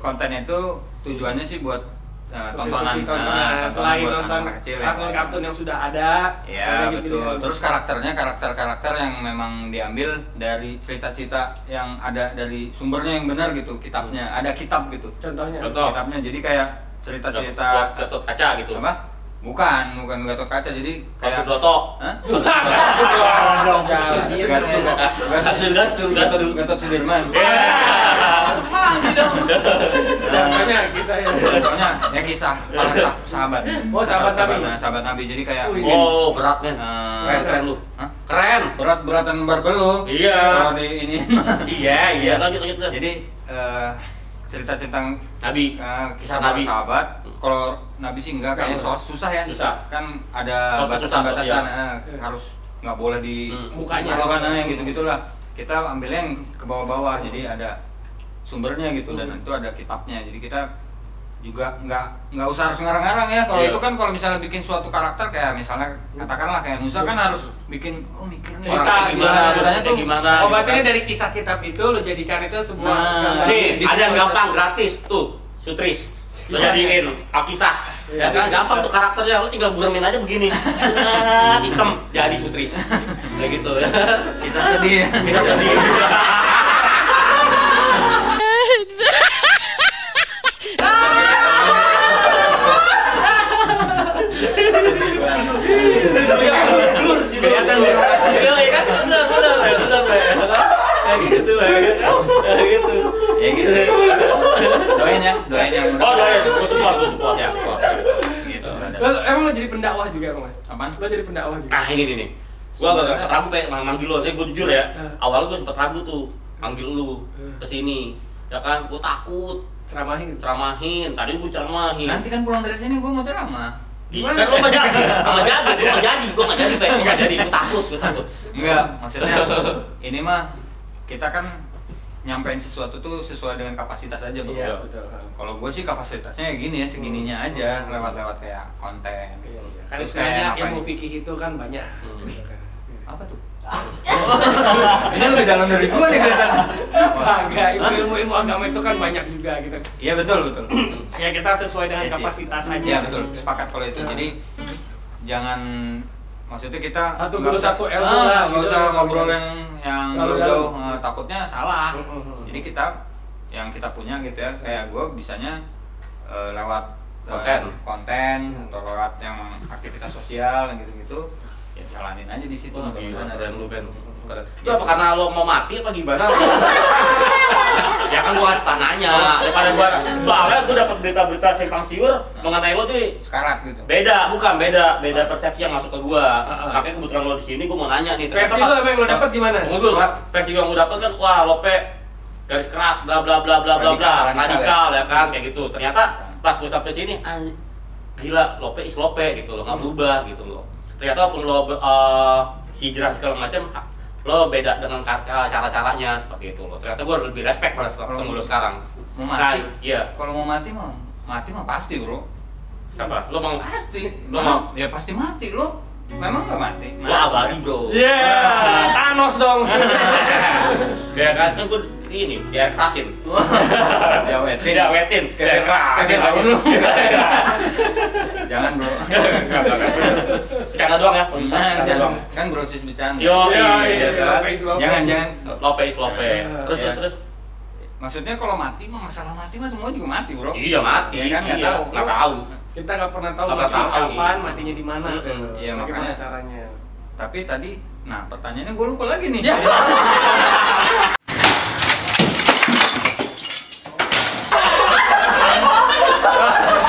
kontennya itu tujuannya sih buat tontonan, tontonan selain buat nonton anak-anak kecil ya. kartun yang sudah ada. Iya ada betul. gitu-gitu. Terus karakter yang memang diambil dari cerita-cerita yang ada dari sumbernya yang benar gitu, kitabnya. Ada kitab gitu. Contohnya. Contoh. Kitabnya jadi kayak cerita-cerita Gatot kaca gitu. apa? Bukan Gatot Kaca, jadi Kayak kayak Subroto. Hah? Gatot Sudirman. Contohnya kita ya. Contohnya ya kisah para sahabat. Oh, sahabat Nabi. Nah, sahabat Nabi. Jadi kayak Wih. bikin Oh, berat men. Keren lu. Hah? Keren. Berat-beratan barbel lu. Iya. Kalau di ini. Iya. Lanjut. Jadi cerita-cerita Nabi. kisah Nabi. para sahabat. Kalau Nabi sih enggak, kayaknya susah ya. Susah. Kan ada Susah, susah, batasan-batasan, iya. harus nggak boleh di Mukanya. atau kan yang gitu-gitulah. Kita ambilnya yang ke bawah-bawah, jadi ada sumbernya gitu dan itu ada kitabnya. Jadi kita juga nggak usah harus ngarang-ngarang ya. Kalau Iya. itu kan kalau misalnya bikin suatu karakter kayak misalnya katakanlah kayak Nusa kan harus bikin mikir nih. Cerita ceritanya tuh gimana? Oh, berarti ini dari kisah kitab itu lo jadikan itu sebuah Nah, gambar. Nih, ada yang gampang gratis tuh, Sutris. Lo jadiin Alkisah. Ya kan gampang tuh karakternya, lu tinggal buremin aja begini. Hitam jadi Sutris. Kayak gitu ya. Kisah sedih. Bisa sedih. Kelihatan deh. Iya kan? Benar. Kayak gitu. Kayak gitu. Ya gitu. Doain ya yang Oh, doain. Gua support. Ya, gitu. Emang lo jadi pendakwah juga, Mas? Apaan? Lo jadi pendakwah juga? Nah, ini nih. Gua agak ragu manggil lo. Gua jujur ya. Awalnya gua sempet ragu tuh manggil lu kesini. Ya kan, gua takut Ceramahin. tadi gua ceramahin. Nanti kan pulang dari sini gue mau ceramah. Kan lo nggak jadi, gue nggak jadi, gue takut. Enggak, maksudnya ini mah kita kan nyampein sesuatu tuh sesuai dengan kapasitas aja, Bro. Iya, betul. Kalau gue sih kapasitasnya ya gini ya, segininya aja, lewat kayak konten. Iya. Kan Terus istilahnya kayak ilmu ngapain? fikih itu kan banyak. Apa tuh? Ini lebih dalam dari gue nih kelihatan. Agak ilmu agama itu kan banyak juga gitu. Iya betul. Ya kita sesuai dengan Iya sih. kapasitas aja. Iya betul, sepakat kalau itu. Jadi jangan maksudnya kita Satu nggak guru, usah- satu ilmu lah, nggak gitu. usah ngobrol yang Terlalu jauh-jauh, dalam. takutnya salah. Mhm. Jadi kita yang kita punya gitu ya, kayak gue bisanya lewat konten atau lewat yang aktivitas sosial yang gitu-gitu, ya jalanin aja di situ. Mudah-mudahan ada Keren lu Ben. Itu apa karena lo mau mati apa gimana? Ya kan gua kasih tananya daripada gua soalnya gua dapat berita-berita simpang siur mengenai lo tuh sekarat gitu. beda persepsi yang masuk ke gua. Makanya kebetulan lo di sini gua mau nanya nih. Versi lo yang lo dapat gimana? Tunggu dulu, versi yang gua dapat kan wah Lope garis keras bla bla bla bla bla bla radikal ya kan kayak gitu. Ternyata pas gua sampai sini gila Lope is Lope gitu loh, nggak berubah gitu loh. Ternyata walaupun lo hijrah segala macam lo beda dengan cara-caranya seperti itu lo. Ternyata gue lebih respect pada ketemu lo sekarang. Mau mati? Iya. Kalau mau mati mah pasti, Bro. Siapa? Lo mau? Pasti. Lo mau? Ya pasti mati lo. Memang nggak mati? Lo abadi bro. Iya, Thanos dong. Ya kan gue ini biar kerasin. Diawetin. Biar kerasin Kasih lagi. tahu lu. Jangan, Bro. Karena doang ya. Jangan. Kan brosis bercanda. Yo, Iya, kan? Jangan. Lope is Lope. Terus. Maksudnya kalau mati mah masalah mati mah semua juga mati, Bro. Iya mati. Ya kan nggak Iya, tahu. nggak tahu. Kita nggak pernah tahu Nggak matinya tahu. kapan, matinya di mana. Iya, Bagaimana makanya. caranya? Tapi tadi, nah pertanyaannya gue lupa lagi nih.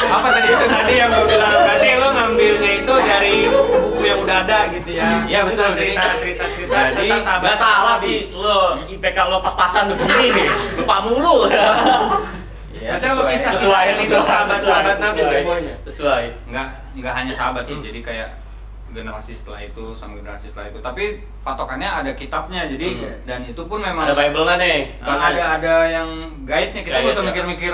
Apa tadi? Itu tadi yang gue bilang, berarti lo ngambilnya itu dari buku yang udah ada gitu ya. Iya, betul. Cerita Jadi, tentang sahabat. Gak salah sih lo IPK lo pas-pasan begini nih. Lupa mulu. Ya, Maksudnya lo kisah sesuai, sahabat Nabi semuanya. Sesuai. Nggak hanya sahabat sih, jadi kayak generasi setelah itu sama generasi setelah itu. Tapi patokannya ada kitabnya, jadi dan itu pun memang Ada Bible-nya nih. ada yang guide-nya, kita nggak usah Guide-nya. mikir-mikir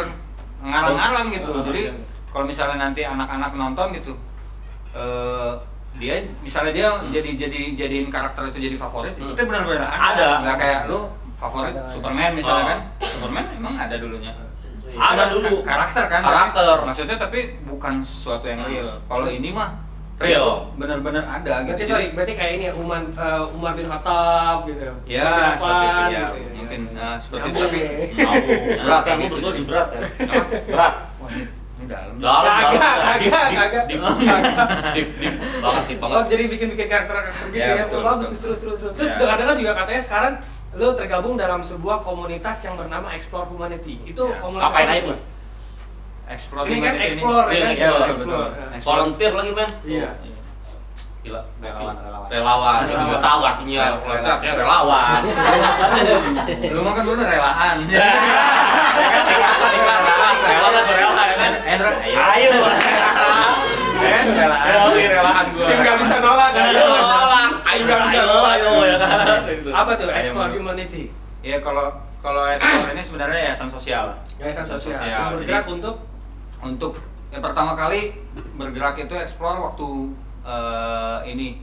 ngarang-ngarang gitu. Jadi iya. kalau misalnya nanti anak-anak nonton gitu, dia misalnya dia jadiin karakter itu jadi favorit, itu tuh benar-benar Ada. Nggak kayak lu favorit Ada. Superman misalnya Oh. kan, Superman emang ada dulunya. Ada dulu. Karakter kan? Karakter. Tapi, maksudnya tapi bukan sesuatu yang real. Kalau ini mah Real. tuh benar-benar ada gitu. Berarti kayak ini ya, Umar bin Khattab gitu. Ya, seperti itu ya. gitu Mungkin seperti itu Nyambung tapi ya. Berat, kayak kamu gitu. berdua di berat ya. Berat. Wah, ini dalam. Kagak. Deep banget, deep Oh, banget. jadi bikin karakter gitu Ya, ya. betul, Oh, bagus, betul. terus. Terus Ya. kadang-kadang juga katanya sekarang lo tergabung dalam sebuah komunitas yang bernama Explore Humanity. Itu Ya. komunitas Ngapain apa, aja, Mas? Explore Ini kan humanity explore, Iya, kan? Iya, betul. Explore. Volunteer lagi, Ben. Iya. Gila, Relawan. relawan. Dia juga tahu artinya volunteer relawan. Lu mah kan dulu relaan. Relawan kan? Endra, Ayo. relaan. Relaan gua. Tim nggak bisa nolak. Ayo nolak. Ayo Nggak bisa ayo nolak. ayo ya kan. Apa tuh Ayo, Explore Mas. Humanity? Iya, kalau explore ini sebenarnya yayasan sosial. Yayasan sosial. Sosial. Yang bergerak Jadi, untuk yang pertama kali bergerak itu explore waktu ini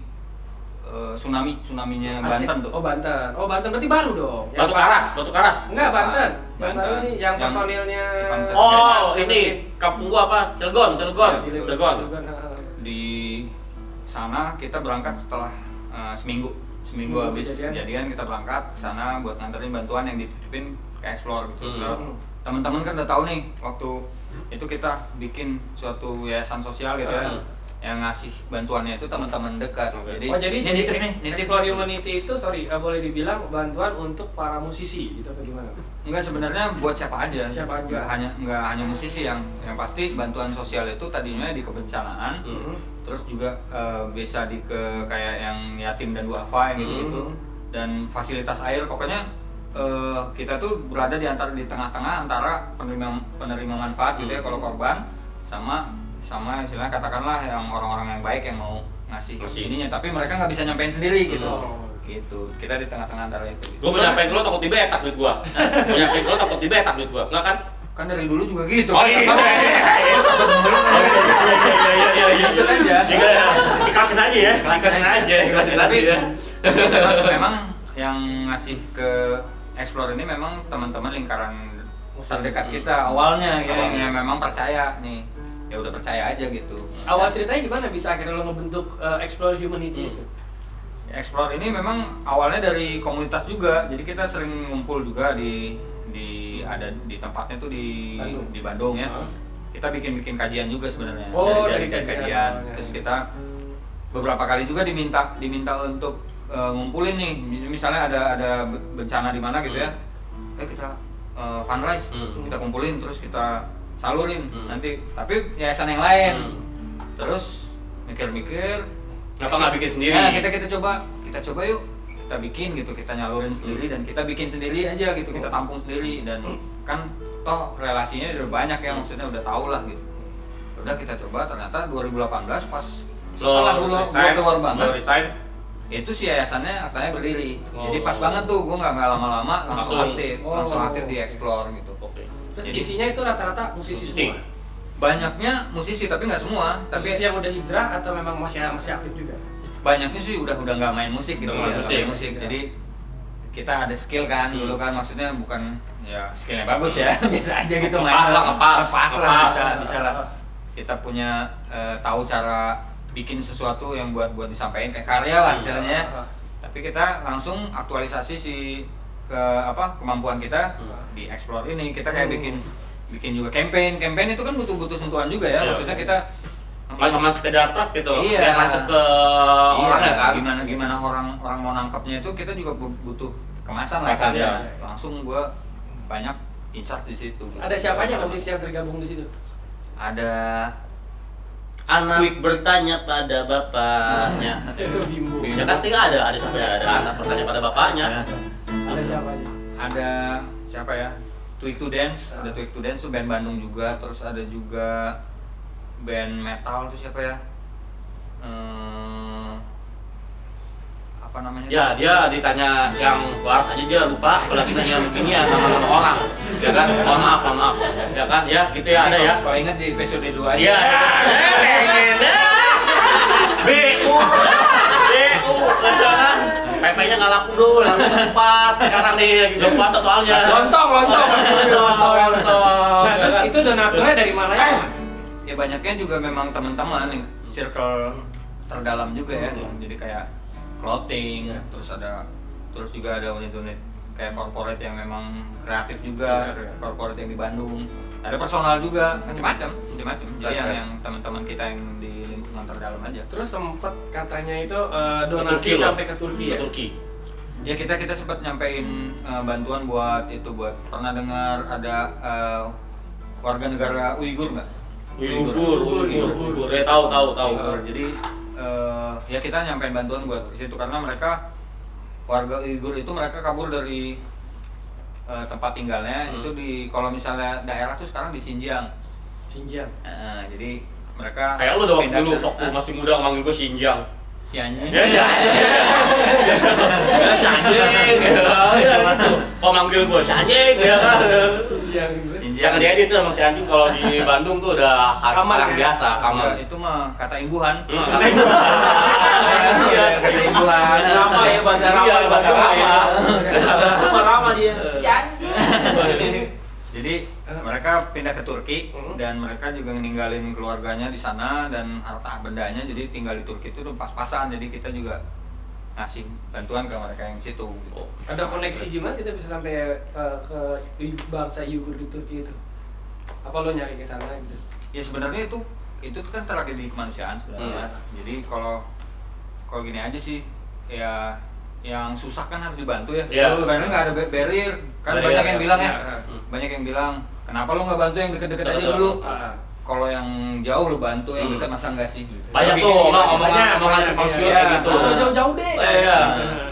tsunaminya Aceh. Banten tuh. Oh Banten. Oh Banten berarti baru dong. Batu Karas. Enggak Banten. Yang Banten. baru ini yang Yang personilnya. Ivan Set- Oh, ini kampung gua apa? Cilegon. Cilegon. Di sana kita berangkat setelah seminggu Seminggu habis kejadian. kejadian kita berangkat ke sana buat nganterin bantuan yang dititipin ke Explore gitu. Hmm. Teman-teman kan udah tahu nih waktu itu kita bikin suatu yayasan sosial gitu ya. Yang ngasih bantuannya itu teman-teman dekat. Oke. Oh jadi ini nitip nih, nitip. Explore Humanity itu boleh dibilang bantuan untuk para musisi gitu atau gimana? Enggak, sebenarnya buat siapa aja. Siapa aja. Enggak hanya musisi yang pasti bantuan sosial itu tadinya di kebencanaan. Terus juga bisa ke kayak yang yatim dan duafa yang gitu-gitu. Dan fasilitas air pokoknya kita tuh berada di tengah-tengah antara penerima manfaat gitu ya kalau korban sama istilahnya katakanlah yang orang-orang yang baik yang mau ngasih ininya, tapi mereka nggak bisa nyampein sendiri gitu. Gitu. Kita di tengah-tengah antara itu. Gua mau nyampein lo takut dibetak duit gua. Mau nyampein lo takut dibetak duit gua. Enggak kan? Kan dari dulu juga gitu. Oh iya. Gitu aja. Ikhlasin aja ya. Tapi memang yang ngasih ke Explore ini memang teman-teman lingkaran terdekat kita awalnya yang memang percaya nih. Ya udah percaya aja gitu. Awal ceritanya gimana bisa akhirnya lo ngebentuk Explore Humanity itu? Explore ini memang awalnya dari komunitas juga. Jadi kita sering ngumpul juga ada di tempatnya tuh di Bandung ya. Kita bikin kajian juga sebenarnya. Oh, dari kajian. kajian. Terus kita beberapa kali juga diminta untuk ngumpulin nih. Misalnya ada bencana di mana gitu ya. Kita fundraise, kita kumpulin terus kita salurin nanti, tapi yayasan yang lain. Terus mikir-mikir kenapa nggak bikin sendiri? Ya, kita coba yuk, kita bikin gitu, kita nyalurin sendiri dan kita bikin sendiri aja gitu, kita tampung sendiri dan kan toh relasinya udah banyak ya, maksudnya udah tau lah gitu. Udah kita coba, ternyata 2018 pas setelah gua keluar banget itu si yayasannya katanya berdiri. Jadi pas banget tuh, gua nggak lama-lama langsung aktif di Explore gitu. Terus isinya itu rata-rata musisi semua? Banyaknya musisi tapi nggak semua. Musisi yang udah hijrah atau memang masih aktif juga? Banyaknya sih udah nggak main musik gitu, musik. Ya. Jadi kita ada skill kan dulu kan, maksudnya bukan ya skillnya bagus ya, biasa aja gitu main. Ngepas lah, bisa lah. Kita punya tahu cara bikin sesuatu yang buat disampaikan kayak karya lah istilahnya. Tapi kita langsung aktualisasi kemampuan kita di Explore ini. Kita kayak bikin juga campaign itu kan butuh sentuhan juga ya. Maksudnya kita nggak cuma sekedar truk gitu, biar lanjut ke orang ya kan. Gimana orang mau nangkapnya itu kita juga butuh kemasan lah kan. Langsung gua banyak insight di situ. Ada siapa aja musisi yang tergabung di situ? Ada anak bertanya pada bapaknya. Itu Bimbo. Ya kan tinggal ada siapa ya? Ada anak bertanya pada bapaknya. Ada siapa aja? Ada siapa ya? Tweak to Dance, ada Tweak to Dance tuh band Bandung juga, terus ada juga band metal tuh siapa ya? Apa namanya? Ya, dia ditanya yang waras aja dia lupa, apalagi nanya begini ya nama orang. Ya kan? Mohon maaf. Ya kan? Ya, gitu ya ada ya. Kalau ingat di episode 2 aja. Iya. BU. PP-nya nggak laku dulu, lalu tempat. Sekarang nih lagi belum puasa soalnya. Lontong. Nah, terus itu donaturnya dari mana ya, Mas? Ya banyaknya juga memang teman-teman yang circle terdalam juga ya. Jadi kayak clothing, terus juga ada unit-unit kayak corporate yang memang kreatif juga, corporate yang di Bandung. Ada personal juga, macam-macam. Jadi yang teman-teman kita yang di lingkungan terdalam aja. Terus sempet katanya itu donasi Turki sampai ke Turki ya? Turki. Ya kita sempat nyampein bantuan buat pernah dengar ada warga negara Uighur nggak? Uyghur. Ya tahu. Jadi ya kita nyampein bantuan buat ke situ karena mereka warga Uighur itu mereka kabur dari tempat tinggalnya itu kalau misalnya daerah tuh sekarang di Xinjiang. Jadi mereka Kayak lu dong dulu waktu masih muda manggil gue Xinjiang. Xinjiang. Oh manggil gue Xinjiang ya kan. Xinjiang. Jangan diedit tuh sama si anjing kalau di Bandung tuh udah hal biasa, kamar. Itu mah kata imbuhan. Iya. tujuan. Rama ya, bahasa Rama Iya, ya, bahasa Rama. Rama Rama dia. Si Jadi mereka pindah ke Turki dan mereka juga ninggalin keluarganya di sana dan harta bendanya, jadi tinggal di Turki itu udah pas-pasan, jadi kita juga ngasih bantuan ke mereka yang situ gitu. Ada koneksi gimana kita bisa sampai ke bangsa Uyghur di Turki itu? Apa lo nyari ke sana gitu? Ya sebenarnya itu kan tragedi kemanusiaan sebenarnya. Jadi kalau gini aja sih, ya yang susah kan harus dibantu ya. Iya. Sebenarnya nggak ada barrier. Kan Barrier, banyak yang bilang ya. Iya. Banyak yang bilang, kenapa lo nggak bantu yang deket-deket aja dulu? Kalau yang jauh lo bantu, yang dekat masa enggak sih? Banyak Tapi tuh gini, omongan simpang siur kayak gitu. Nggak usah jauh-jauh deh. Iya.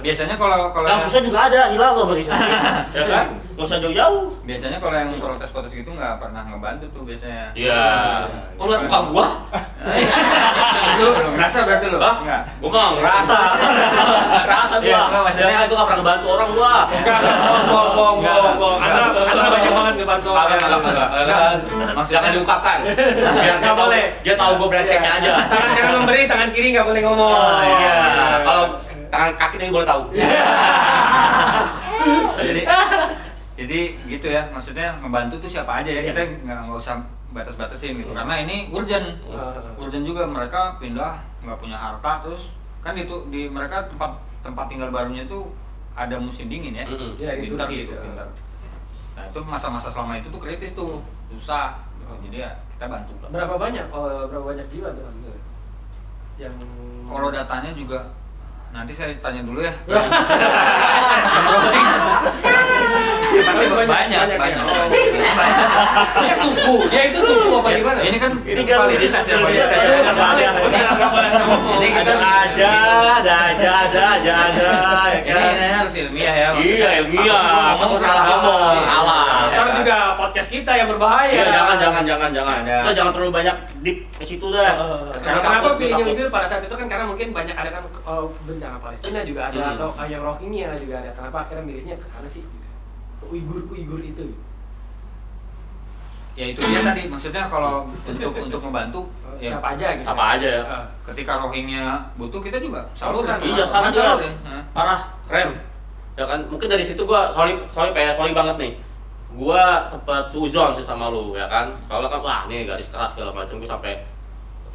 Biasanya kalau Yang susah juga ada, hilal loh bagi ya kan? Gak usah jauh-jauh. biasanya kalau yang protes-protes gitu nggak pernah ngebantu tuh biasanya. Iya. Kok ngeliat muka gua? Lu ngerasa berarti lu? Hah? Enggak. Gua mah ngerasa. Ngerasa Iya, gua. enggak, maksudnya- Maksudnya gua nggak pernah ngebantu orang gua. Bohong. Anda banyak banget ngebantu orang. Kagak. Maksudnya kan diungkapkan. Biar Nggak boleh. Dia tahu gua brengseknya aja. Tangan kanan memberi, tangan kiri nggak boleh ngomong. Oh iya. Kalau tangan kaki ini boleh tahu. Jadi gitu ya, maksudnya ngebantu tuh siapa aja ya, kita nggak usah batas-batasin gitu, karena ini urgent juga, mereka pindah nggak punya harta, terus kan itu di mereka tempat tinggal barunya tuh ada musim dingin ya, Ya, di winter Turki gitu, itu. winter. Nah itu masa-masa selama itu tuh kritis tuh, susah, jadi ya kita bantu. Berapa banyak jiwa tuh? Yang Kalau datanya juga nanti saya tanya dulu ya. Banyak. Dia suku, dia itu suku apa gimana? Ini kan Ini kan kualitas ya, kualitas. Ini kita ada aja. ini harus ilmiah ya. Iya, ilmiah. Aku salah ngomong. Salah. Ntar juga podcast kita yang berbahaya. Iya, jangan. Lo jangan terlalu banyak deep ke situ dah. Kenapa takut, pilihnya takut. Uyghur pada saat itu kan karena mungkin banyak ada kan bencana Palestina juga ada atau yang Rohingya juga ada. Kenapa akhirnya milihnya ke sana sih? Ke Uyghur itu. Ya itu dia tadi, maksudnya kalau untuk membantu ya Siapa aja gitu. Apa aja ya? ketika Rohingya butuh kita juga saluran. Iya, sama aja. salurin. Parah, keren. Ya kan, mungkin dari situ gua solid banget nih. Gua sempet suzon sih sama lu, ya kan. Kalau kan wah nih garis keras segala macam, gua sampai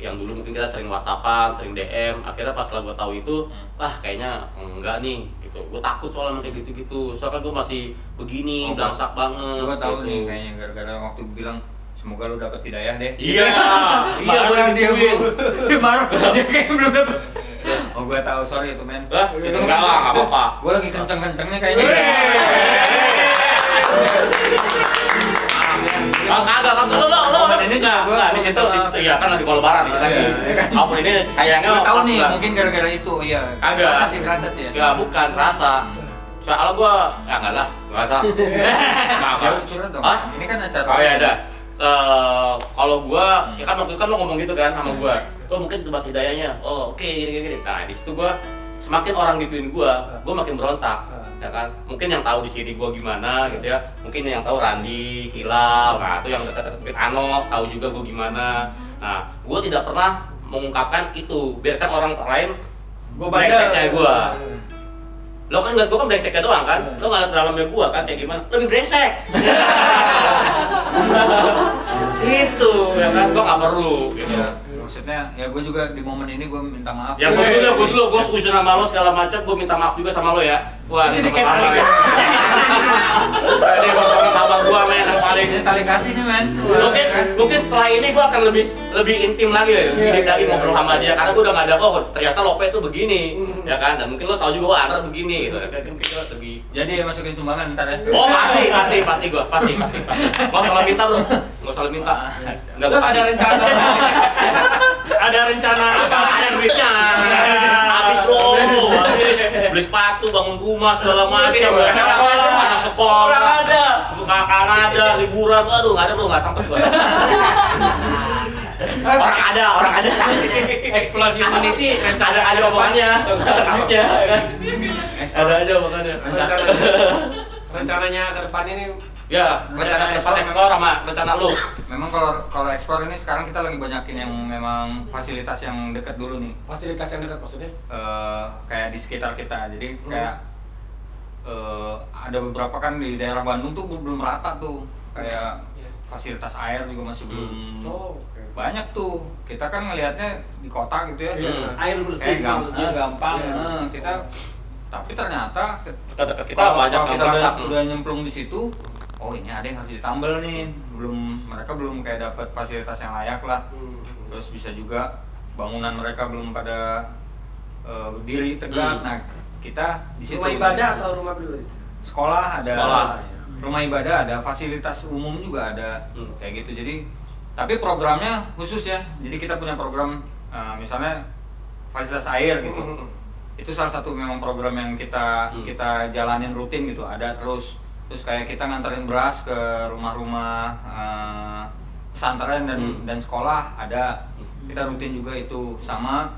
yang dulu mungkin kita sering WhatsAppan, sering DM. Akhirnya pas lah gua tahu itu, kayaknya enggak nih gitu. Gua takut soalnya kayak gitu-gitu. Soalnya kan gua masih begini, belangsak banget. Gua tahu gitu. nih kayaknya gara-gara waktu gua bilang semoga lu dapat hidayah deh. Iya, Marah dia digituin. dia marah, dia kayak belum dapat. Oh gua tahu, sorry itu men. Hah? Itu enggak lah, enggak apa-apa. Gua lagi kenceng-kencengnya kayaknya. Kagak, lo Ini juga gua di situ ya kan lagi lebaran nih lagi. Apapun ini kayaknya Gua tahu pas nih, banget. mungkin gara-gara itu, iya. Kagak. Rasa sih ya. Ya bukan rasa. Soalnya gua ya enggak lah, enggak salah. Ya udah curhat dong. Hah? Ini kan acara. Oh ya ada. Kalau gua ya kan waktu itu kan lo ngomong gitu kan sama gua. Lo mungkin tempat hidayahnya. Oh, oke gini. Nah, di situ gua semakin orang gituin gua makin berontak. Ya kan? Mungkin yang tahu di sini gua gimana gitu ya. Mungkin yang tahu Randi, Hilal, nah itu yang dekat-dekat Anok, tahu juga gua gimana. Nah, gua tidak pernah mengungkapkan itu. Biarkan orang lain Gua brengsek kayak gua. Lo kan ngeliat gua kan brengseknya doang kan? Lo nggak liat dalamnya gua kan kayak gimana? Lebih brengsek. Itu ya kan gua nggak perlu gitu. Ya, maksudnya ya gue juga di momen ini gue minta maaf. Ya gua dulu gua setuju sama lo segala macam, gua minta maaf juga sama lo ya. Wah, Ini ini kayak teman tali ya. Ini ngomongin abang gua men yang paling Ini tali kasih nih men. Mungkin setelah ini gua akan lebih intim lagi ya, lebih lagi ngobrol sama dia karena gua udah nggak ada ternyata Lope tuh begini, ya kan? Dan mungkin lo tahu juga Andra begini gitu. Kan kita lebih Jadi masukin sumbangan ntar ya. Oh pasti gua pasti. Nggak salah minta bro, nggak salah minta. Nggak Terus gua ada kasih. rencana ada rencana apa? Ada duitnya, habis bro, beli sepatu, bangun rumah segala macam. Anak sekolah, Orang ada. kakak ada, liburan, aduh nggak ada bro, nggak sempet gua. Orang ada. Explore humanity rencana Ada omongannya, duitnya, kan? Ada aja omongannya. rencananya ke depan ini Ya, rencana ekspor sama rencana lu. Memang kalau ekspor ini sekarang kita lagi banyakin yang memang fasilitas yang dekat dulu nih. fasilitas yang dekat maksudnya? Kayak di sekitar kita. Jadi kayak ada beberapa kan di daerah Bandung tuh belum rata tuh. Kayak fasilitas air juga masih belum banyak tuh. Kita kan ngelihatnya di kota gitu ya. Air bersih. Kayak gampang. Kita tapi ternyata Dekat kita kalau banyak yang kita masak. udah nyemplung di situ, oh ini ada yang harus ditambal nih. Mereka belum kayak dapat fasilitas yang layak lah. Terus bisa juga bangunan mereka belum pada berdiri tegak. Nah, kita di situ Rumah ibadah atau rumah pribadi? sekolah ada, Sekolah. rumah ibadah ada, fasilitas umum juga ada, kayak gitu. Jadi tapi programnya khusus ya. Jadi kita punya program misalnya fasilitas air gitu. Itu salah satu memang program yang kita jalanin rutin gitu. Ada terus kayak kita nganterin beras ke rumah-rumah pesantren dan sekolah ada. Kita rutin juga itu. Sama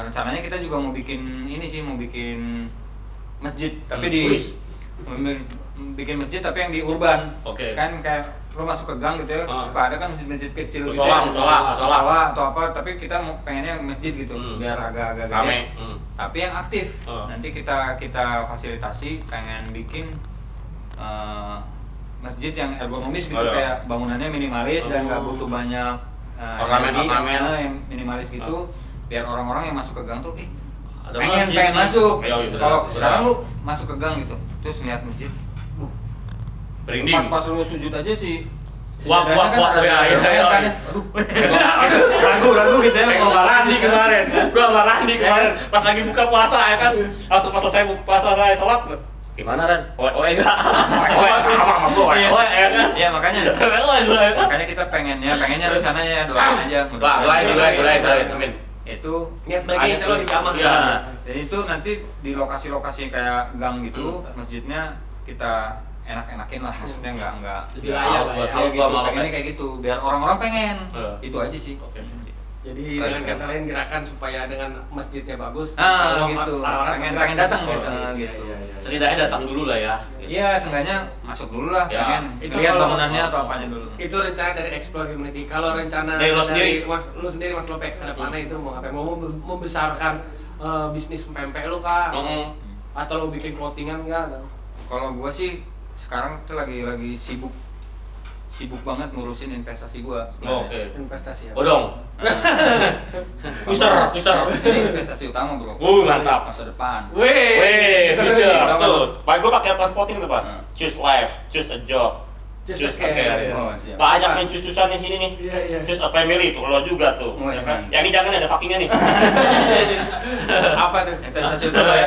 rencananya kita juga mau bikin ini sih, mau bikin masjid tapi bikin masjid tapi yang di urban. Kan kayak lo masuk ke gang gitu ya, suka ada kan masjid-masjid kecil gitu ya, musola atau apa, tapi kita mau pengennya masjid gitu biar agak-agak gede tapi yang aktif. Nanti kita fasilitasi, pengen bikin masjid yang ergonomis gitu, kayak bangunannya minimalis dan nggak butuh banyak ornamen yang minimalis gitu, biar orang-orang yang masuk ke gang tuh Ada pengen masuk. Kalau benar. sekarang lu masuk ke gang gitu terus lihat masjid, Berinding. pas lu sujud aja sih Wah, ragu gitu ya. Mau Randi kemarin. Gua sama Randi kemarin pas lagi buka puasa ya kan. Langsung pas selesai buka puasa saya salat. Gimana Ran? Enggak. Sama gua. Ya kan? Iya makanya kita pengennya rencananya doain aja. Doain. Amin. Itu Niat baiknya selalu dijamah. Iya. Jadi itu nanti di lokasi-lokasi kayak gang gitu, masjidnya kita enak-enakin lah, maksudnya nggak Lebih layak lah ya. gitu, pengennya kayak gitu, biar orang-orang pengen. Itu aja sih. Jadi dengan kata lain gerakan supaya dengan masjidnya bagus. Gitu. Pengen datang gitu. Setidaknya datang dulu lah ya. Iya, seenggaknya masuk dulu lah, Ya. pengen Itu lihat kalau- bangunannya atau apanya dulu. Itu rencana dari Explore Community. Kalau rencana Dari lo sendiri? lu sendiri Mas Lopek ke depannya itu mau ngapain? Mau membesarkan bisnis pempek lu kah? Atau lu bikin clothingan enggak? Kalau gua sih sekarang tuh lagi sibuk banget ngurusin investasi gua. Oke. Investasi ya. Bodong. Pusar. Ini investasi utama bro. Mantap. Masa depan. Weh, seru future. nih. Betul. Pak gua pakai transporting tuh, Pak. Choose life, choose a job. Choose a a career. Oh, siap. Banyak yang choose-choose-an di sini nih. Iya. Choose a family tuh, lo juga tuh. Oh, Ya iya. kan? Yang ini jangan ada fuckingnya nih. Apa tuh? Investasi utama ya.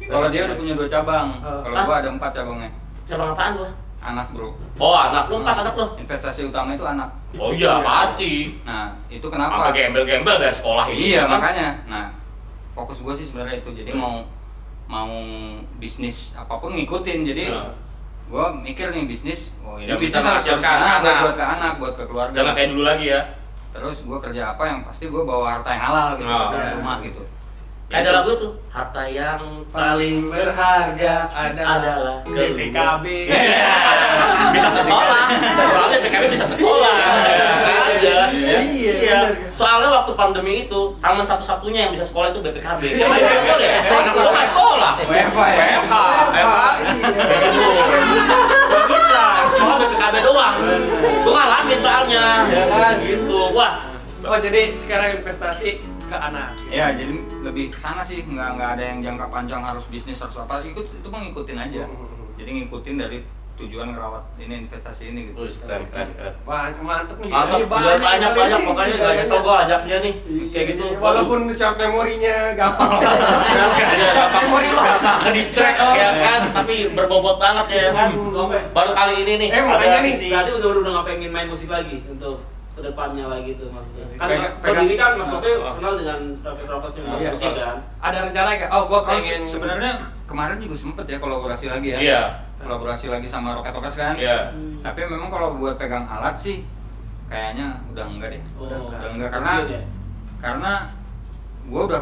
Kalau dia udah punya 2 cabang, kalau gua ada 4 cabangnya. Cabang apaan gua? Anak bro. Oh, anak lu 4 anak lu. Investasi utama itu anak. Oh iya, pasti. Nah, itu Sampai kenapa? gembel-gembel dari sekolah ini. Iya, kan? makanya. Nah, fokus gua sih sebenarnya itu. Jadi mau bisnis apapun ngikutin. Jadi gua mikir nih bisnis, ini Yang bisa bisnis harus menghasilkan anak. buat ke anak, buat ke keluarga. Jangan kayak dulu lagi ya. Terus gua kerja apa yang pasti gua bawa harta yang halal gitu dari rumah gitu. Kayak ada lagu tuh, harta yang Paling berharga adalah keluarga. PKB. Bisa sekolah. Soalnya PKB bisa sekolah. Aja. Iya. Soalnya waktu pandemi itu, tangan satu-satunya yang bisa sekolah itu BPKB. Yang lain nggak boleh. Anak gua nggak sekolah. WFH ya? WFH. Nggak bisa. Sekolah BPKB doang. Gua ngalamin soalnya. Ya kan gitu. Wah. Oh jadi sekarang investasi ke anak. Ya, jadi lebih ke sana sih, nggak ada yang jangka panjang harus bisnis harus apa, itu mah ngikutin aja. Jadi ngikutin dari tujuan ngerawat ini investasi ini gitu. Keren. Wah, mantep nih. Mantap, Ini banyak pokoknya nggak nyesel gua ajaknya nih. Kayak gitu. Walaupun short memorinya gampang. Short memori lo. Ke-distract ya kan, tapi berbobot banget ya kan. Baru kali ini nih. makanya ada nih, sisi- Berarti udah nggak pengen main musik lagi untuk kedepannya lagi tuh maksudnya. Kan Pegang- diri kan Mas Lope kenal dengan Rocket yang Iya, musik kan. Ada rencana nggak? Oh, gua Kalau pengen sebenarnya kemarin juga sempet ya kolaborasi lagi ya. Iya. Kolaborasi lagi sama Rocket Rockers kan. Iya. Tapi memang kalau buat pegang alat sih kayaknya udah enggak deh. Oh, Udah enggak Kecil ya? karena gue udah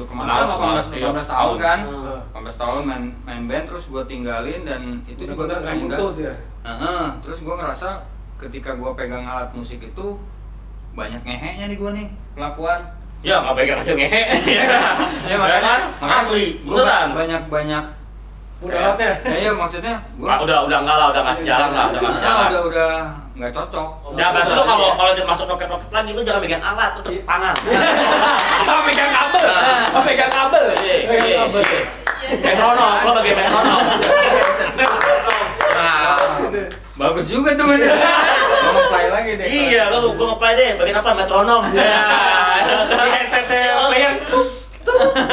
kemana Males, 18 tahun kan, Hmm. 18 tahun main band terus gue tinggalin dan itu juga nggak nyentuh tuh ya. terus gue ngerasa ketika gue pegang alat musik itu banyak ngehenya nih gue nih kelakuan. Ya nggak pegang aja ngehe. Ya makanya asli, gue beneran. banyak Udah alatnya. iya maksudnya gue Udah enggak lah, udah ngasih jalan lah, udah ngasih jalan. udah nggak cocok. Ya berarti lu kalau dia masuk roket lagi lu jangan pegang alat, lu tetep tangan. Sama pegang kabel. Oh, pegang kabel. Pegang kabel. Metronom, lu bagi metronom. Nah, Bagus juga tuh men. Gue nge-play lagi deh. iya, lu gua nge-play deh, bagian apa? Metronom. Ya. Di headsetnya pegang.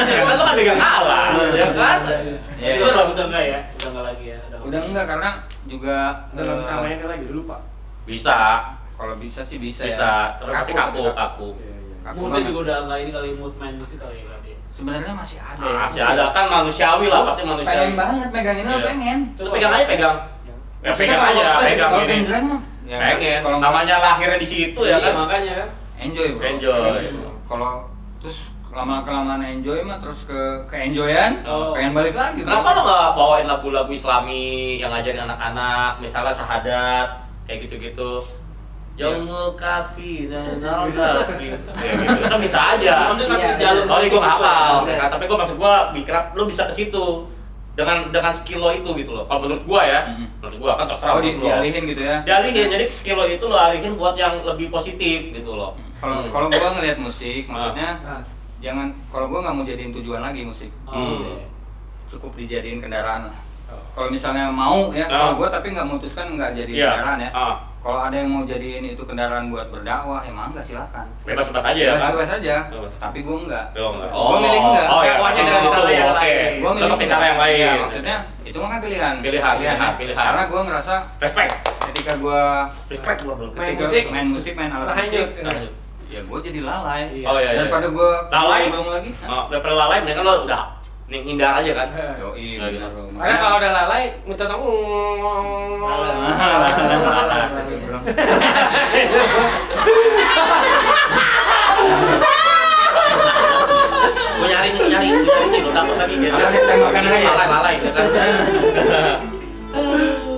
Ya kan lu kan pegang alat, ya kan? Iya, Itu iya. udah enggak ya? Udah enggak lagi ya? Udah enggak karena juga Udah nggak bisa mainnya lagi, udah lupa. Bisa, kalau bisa sih bisa bisa. ya. Terus kasih kaku. Kaku Moodnya banget. juga udah enggak ini kali mood main musik kali ya. Sebenarnya masih ada ya. Masih ada kan manusiawi lah, pasti manusiawi. Pengen banget megangin Iya. pengen. Lu pegang aja pegang. Ya pegang aja, pegang Kalau ini. genjreng mah ya, Pengen. kalau Namanya lahirnya di situ ya Iya, kan. makanya kan. enjoy bro. Enjoy. Kalau terus lama-kelamaan enjoy mah terus ke enjoyan, Oh. pengen balik lagi. Kenapa lo nggak bawain lagu-lagu Islami yang ngajarin anak-anak, misalnya syahadat, kayak gitu-gitu? Yaumul kafi dan al-kafi. Ya gitu, itu bisa aja. Maksudnya masih Iya, di jalur Soalnya gue nggak hafal, Iya. nah, tapi gue maksud gue bikrap, lo bisa ke situ dengan skill lo itu gitu loh. Kalau menurut gue ya, menurut gue kan terserah Oh, menurut lo. dialihin gitu ya. Dialihin, jadi skill lo itu lo alihin buat yang lebih positif gitu loh. Kalau gua ngelihat musik, maksudnya Nah, jangan kalau gua nggak mau jadiin tujuan lagi musik. Oh. Cukup dijadiin kendaraan lah. Kalau misalnya mau ya, Ah. kalau gua tapi nggak memutuskan nggak jadi Iya. kendaraan ya. Ah. Kalau ada yang mau jadiin itu kendaraan buat berdakwah, emang nggak silakan. Bebas-bebas aja ya kan? Bebas aja. Bebas. Tapi gua nggak. Oh, enggak. Gua milih enggak. Oh ya, Dakwahnya dengan dengan cara yang oke. lain. Gua Lo pakai cara yang lain. Iya, maksudnya itu mah kan pilihan. Pilihan. Karena gua ngerasa Respect. ketika gua Respect gua bro. main musik, main alat Lanjut. musik, ya gua jadi lalai. Oh iya, iya. Daripada gua Lalai? belum lagi. Oh, daripada lalai, mendingan lo udah hindar aja kan? Yoi, Nah, benar, gitu. bro. Karena kalau udah lalai, minta tolong. Gue nyari lo takut lagi gitu. Apa nih, tembakan lagi ya? Lalai ya kan?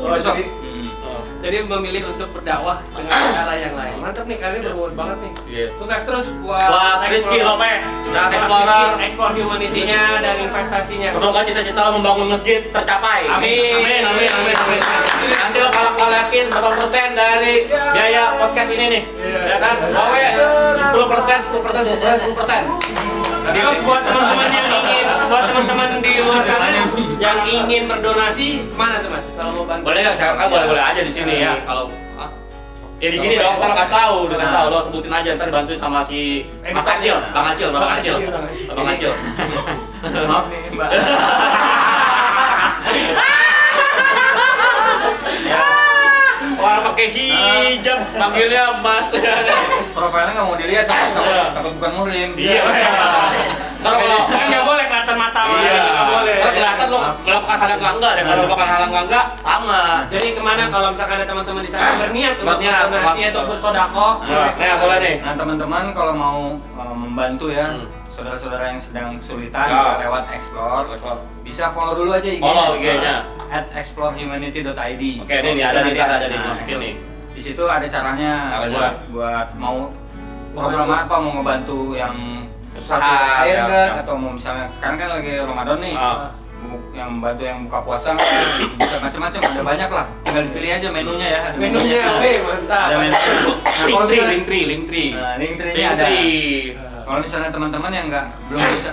Oh, Besok. jadi memilih untuk berdakwah dengan cara yang lain. Mantap nih, kalian berbuat banget nih. Iya. Sukses terus Buat Rizky Lopez dan Explorer. Explore humanity-nya dan investasinya. Semoga cita-cita lo membangun masjid tercapai. Amin. Amin. Nanti lo kalak-kalakin berapa persen dari biaya podcast ini nih, ya kan? Bawe 10%. Terus buat teman-teman yang ingin, buat teman-teman di luar sana yang ingin berdonasi, kemana tuh mas? Kalau mau bantu? Boleh nggak? Kan boleh aja di sini ya. Kalau ya di sini dong, kalau kasih tahu, dikasih tahu, lo sebutin aja ntar dibantuin sama si Mas Acil, Bang Acil. Maaf nih, Mbak. Orang pakai hijab, panggilnya Mas. Profilnya nggak mau dilihat, soalnya takut bukan murim. Iya. Ntar kalau Kan nggak boleh kelihatan mata orang, iya, nggak boleh. kalau kelihatan lo melakukan hal yang enggak deh, kalau melakukan hal yang enggak sama. Jadi kemana kalau misalkan ada teman-teman di sana berniat untuk Berniat, berdonasi atau bersedekah? Nah, boleh nih. Nah teman-teman kalau mau membantu ya saudara-saudara yang sedang kesulitan Ya. lewat Explore, bisa follow dulu aja IG-nya. Follow IG-nya. @explorehumanity.id. Oke, ini ada Nanti ada di nah, masukin nih. Di situ ada caranya buat mau program apa, mau ngebantu yang susah Usaha, air ya, enggak ya. atau mau misalnya sekarang kan lagi Ramadan nih. Yang membantu yang buka puasa bisa macam-macam, ada banyak lah, tinggal dipilih aja menunya ya. Ada Menunya, mantap. ada menu. Nah, kalau misalnya Link tree. nah, link tree-nya ada. Kalau misalnya teman-teman yang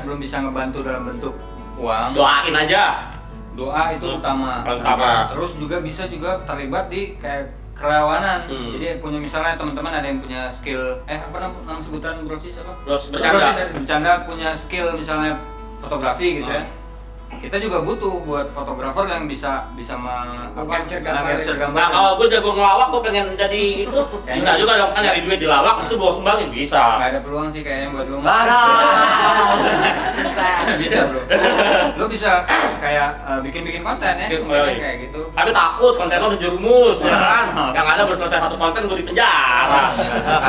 belum bisa ngebantu dalam bentuk uang, Doain aja. doa itu utama. Utama. Terus juga bisa terlibat di kayak kerelawanan. Hmm. Jadi punya misalnya teman-teman ada yang punya skill apa nama sebutan brosis apa? Terus bercanda. Bercanda punya skill misalnya fotografi gitu ya. Kita juga butuh buat fotografer yang bisa Capture gambar. gambar. Nah, kalau gue jago ngelawak, gue pengen jadi itu. Bisa juga dong, kan nyari duit di lawak, itu gue sumbangin, bisa. Nggak ada peluang sih kayaknya buat lo. Nggak ada. Bisa bro. Lo bisa bisa kayak bikin konten ya, kayak gitu. Tapi takut konten lo menjerumus ya kan. Yang ada baru selesai satu konten gue di penjara.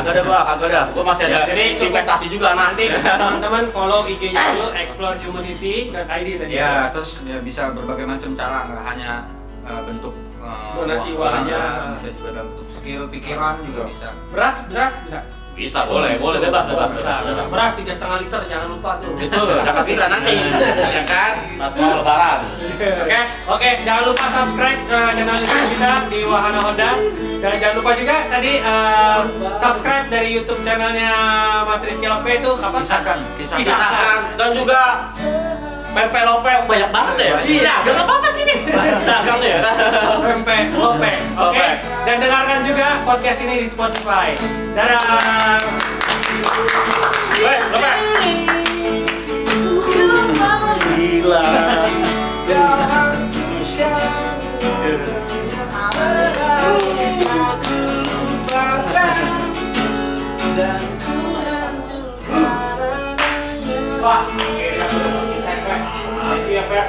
Kagak ada. Gue masih ada investasi juga nanti. Teman-teman follow IG-nya dulu explorehumanity.id tadi. Ya, terus ya bisa berbagai macam cara, nggak hanya bentuk donasi uang uang aja, aja. bisa juga dalam bentuk skill, pikiran juga bisa. Beras bisa. Bisa, boleh bebas. Beras 3,5 liter, jangan lupa tuh. Itu dapat kita nanti, ya kan? Pas mau lebaran. Oke, jangan lupa subscribe channel YouTube kita di Wahana Honda, dan jangan lupa juga tadi subscribe dari YouTube channelnya Mas Rizky Lope itu apa? Kisahkan. Dan juga Pempe Lope banyak banget ya. Iya, jangan apa sih nih? Dagang ya. Pempe Lope. Oke. Dan dengarkan juga podcast ini di Spotify. Dadah. Lope. Gila. Wah, iya, Pak.